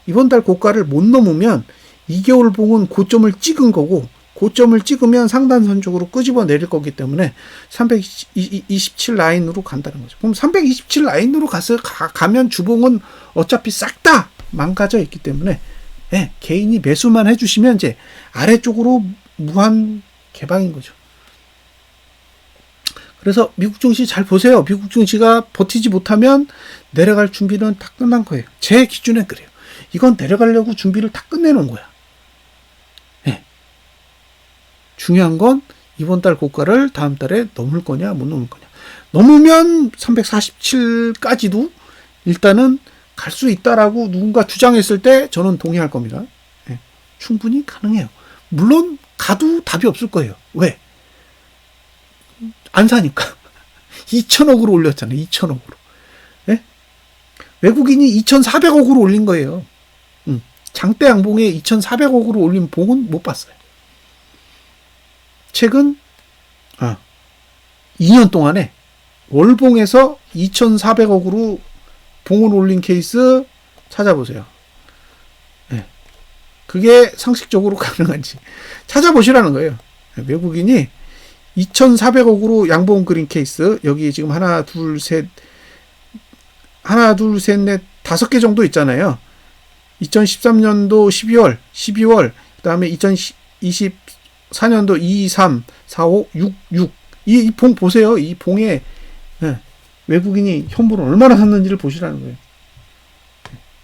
S1: 이번 달 고가를 못 넘으면 2개월 봉은 고점을 찍은 거고, 고점을 찍으면 상단선 쪽으로 끄집어 내릴 거기 때문에 327 라인으로 간다는 거죠. 그럼 327 라인으로 가면 주봉은 어차피 싹 다 망가져 있기 때문에 개인이 매수만 해주시면 이제 아래쪽으로 무한 개방인 거죠. 그래서 미국 증시 잘 보세요. 미국 증시가 버티지 못하면 내려갈 준비는 다 끝난 거예요. 제 기준엔 그래요. 이건 내려가려고 준비를 다 끝내놓은 거야. 중요한 건 이번 달 고가를 다음 달에 넘을 거냐 못 넘을 거냐. 넘으면 347까지도 일단은 갈 수 있다라고 누군가 주장했을 때 저는 동의할 겁니다. 충분히 가능해요. 물론 가도 답이 없을 거예요. 왜? 안 사니까. 2천억으로 올렸잖아요. 2천억으로. 외국인이 2,400억으로 올린 거예요. 장대 양봉에 2,400억으로 올린 봉은 못 봤어요. 최근 2년 동안에 월봉에서 2,400억으로 봉을 올린 케이스 찾아보세요. 그게 상식적으로 가능한지 찾아보시라는 거예요. 외국인이 2,400억으로 양봉 그린 케이스, 여기 지금 하나, 둘, 셋, 넷, 5개 정도 있잖아요. 2013년도 12월, 그 다음에 2024년도 2, 3, 4, 5, 6. 이 봉 보세요. 이 봉에 외국인이 현물을 얼마나 샀는지를 보시라는 거예요.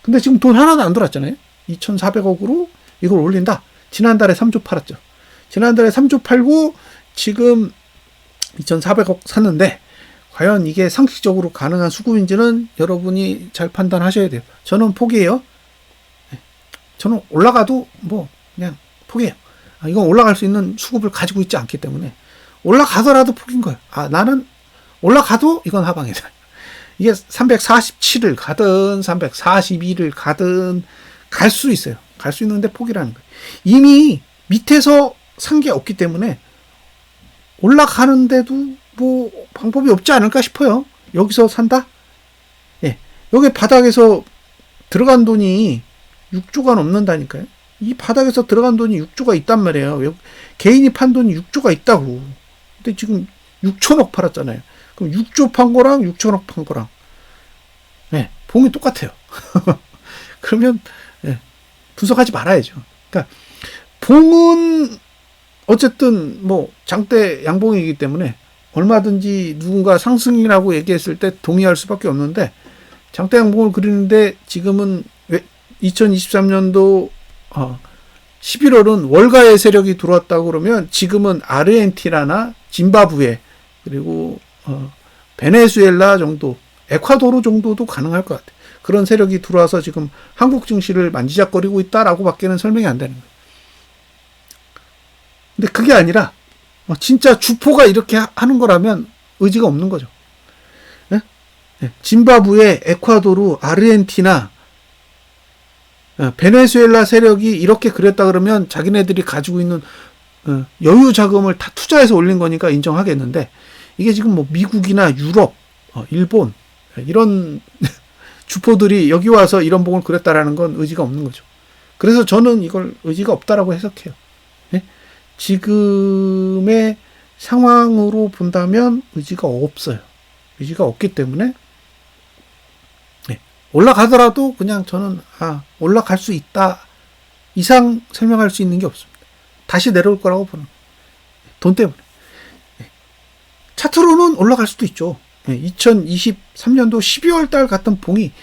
S1: 근데 지금 돈 하나도 안 들어왔잖아요. 2,400억으로 이걸 올린다. 지난달에 3조 팔았죠. 지난달에 3조 팔고 지금 2,400억 샀는데 과연 이게 상식적으로 가능한 수급인지는 여러분이 잘 판단하셔야 돼요. 저는 포기해요. 저는 올라가도 뭐 그냥 포기해요. 이건 올라갈 수 있는 수급을 가지고 있지 않기 때문에 올라가더라도 포기인 거예요. 나는 올라가도 이건 하방이다. 이게 347을 가든 342를 가든 갈 수 있어요. 갈 수 있는데 포기라는 거예요. 이미 밑에서 산 게 없기 때문에 올라가는데도 뭐 방법이 없지 않을까 싶어요. 여기서 산다? 예. 여기 바닥에서 들어간 돈이 6조가 넘는다니까요. 이 바닥에서 들어간 돈이 6조가 있단 말이에요. 개인이 판 돈이 6조가 있다고. 근데 지금 6천억 팔았잖아요. 그럼 6조 판 거랑 6천억 판 거랑 네, 봉이 똑같아요. 그러면 네, 분석하지 말아야죠. 그러니까 봉은 어쨌든 뭐 장대 양봉이기 때문에 얼마든지 누군가 상승이라고 얘기했을 때 동의할 수밖에 없는데 장대 양봉을 그리는데 지금은 2023년도 11월은 월가의 세력이 들어왔다고 그러면 지금은 아르헨티나나 짐바브웨 그리고 베네수엘라 정도, 에콰도르 정도도 가능할 것 같아요. 그런 세력이 들어와서 지금 한국 증시를 만지작거리고 있다라고 밖에는 설명이 안 되는 거예요. 근데 그게 아니라 진짜 주포가 이렇게 하는 거라면 의지가 없는 거죠. 네? 네. 짐바브웨, 에콰도르, 아르헨티나, 베네수엘라 세력이 이렇게 그랬다 그러면 자기네들이 가지고 있는 여유 자금을 다 투자해서 올린 거니까 인정하겠는데 이게 지금 뭐 미국이나 유럽, 일본 이런 주포들이 여기 와서 이런 봉을 그렸다라는 건 의지가 없는 거죠. 그래서 저는 이걸 의지가 없다라고 해석해요. 네? 지금의 상황으로 본다면 의지가 없어요. 의지가 없기 때문에 올라가더라도 그냥 저는 올라갈 수 있다 이상 설명할 수 있는 게 없습니다. 다시 내려올 거라고 보는 거예요. 돈 때문에. 차트로는 올라갈 수도 있죠. 2023년도 12월 달 같은 봉이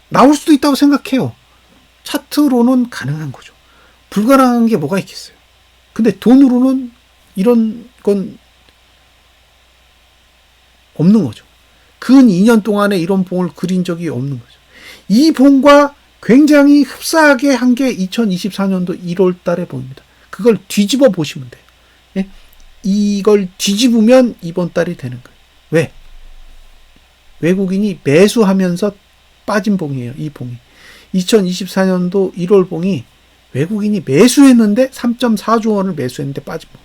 S1: 나올 수도 있다고 생각해요. 차트로는 가능한 거죠. 불가능한 게 뭐가 있겠어요. 근데 돈으로는 이런 건 없는 거죠. 근 2년 동안에 이런 봉을 그린 적이 없는 거죠. 이 봉과 굉장히 흡사하게 한 게 2024년도 1월 달의 봉입니다. 그걸 뒤집어 보시면 돼요. 예? 이걸 뒤집으면 이번 달이 되는 거예요. 왜? 외국인이 매수하면서 빠진 봉이에요. 이 봉이. 2024년도 1월 봉이 외국인이 매수했는데 3.4조 원을 매수했는데 빠진 봉.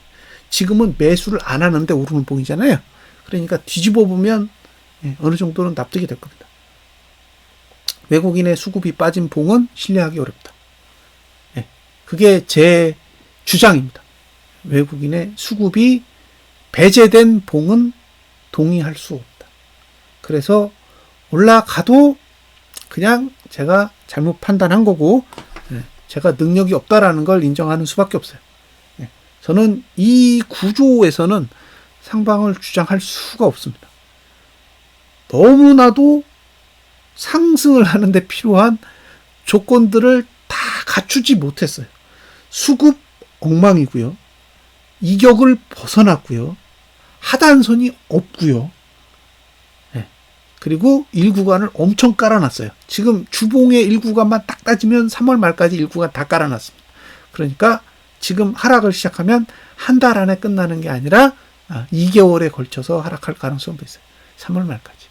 S1: 지금은 매수를 안 하는데 오르는 봉이잖아요. 그러니까 뒤집어 보면 어느 정도는 납득이 될 겁니다. 외국인의 수급이 빠진 봉은 신뢰하기 어렵다. 그게 제 주장입니다. 외국인의 수급이 배제된 봉은 동의할 수 없다. 그래서 올라가도 그냥 제가 잘못 판단한 거고 제가 능력이 없다라는 걸 인정하는 수밖에 없어요. 저는 이 구조에서는 상방을 주장할 수가 없습니다. 너무나도 상승을 하는데 필요한 조건들을 다 갖추지 못했어요. 수급 엉망이고요. 이격을 벗어났고요. 하단선이 없고요. 그리고 1구간을 엄청 깔아놨어요. 지금 주봉의 1구간만 딱 따지면 3월 말까지 1구간 다 깔아놨습니다. 그러니까 지금 하락을 시작하면 한 달 안에 끝나는 게 아니라 2개월에 걸쳐서 하락할 가능성도 있어요. 3월 말까지.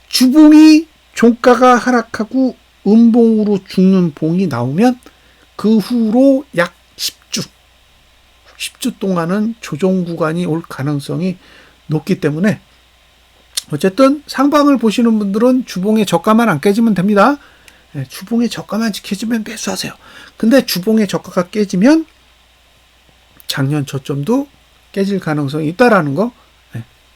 S1: 주봉이 종가가 하락하고 음봉으로 죽는 봉이 나오면 그 후로 약 10주 동안은 조정 구간이 올 가능성이 높기 때문에 어쨌든 상방을 보시는 분들은 주봉의 저가만 안 깨지면 됩니다. 주봉의 저가만 지켜지면 매수하세요. 근데 주봉의 저가가 깨지면 작년 저점도 깨질 가능성이 있다라는 거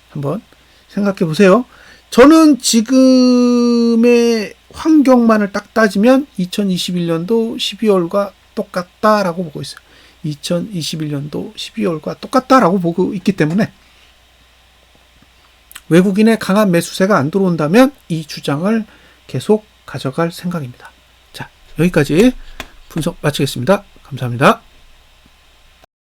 S1: 한번 생각해 보세요. 저는 지금의 환경만을 딱 따지면 2021년도 12월과 똑같다라고 보고 있어요. 2021년도 12월과 똑같다라고 보고 있기 때문에 외국인의 강한 매수세가 안 들어온다면 이 주장을 계속 가져갈 생각입니다. 자, 여기까지 분석 마치겠습니다. 감사합니다.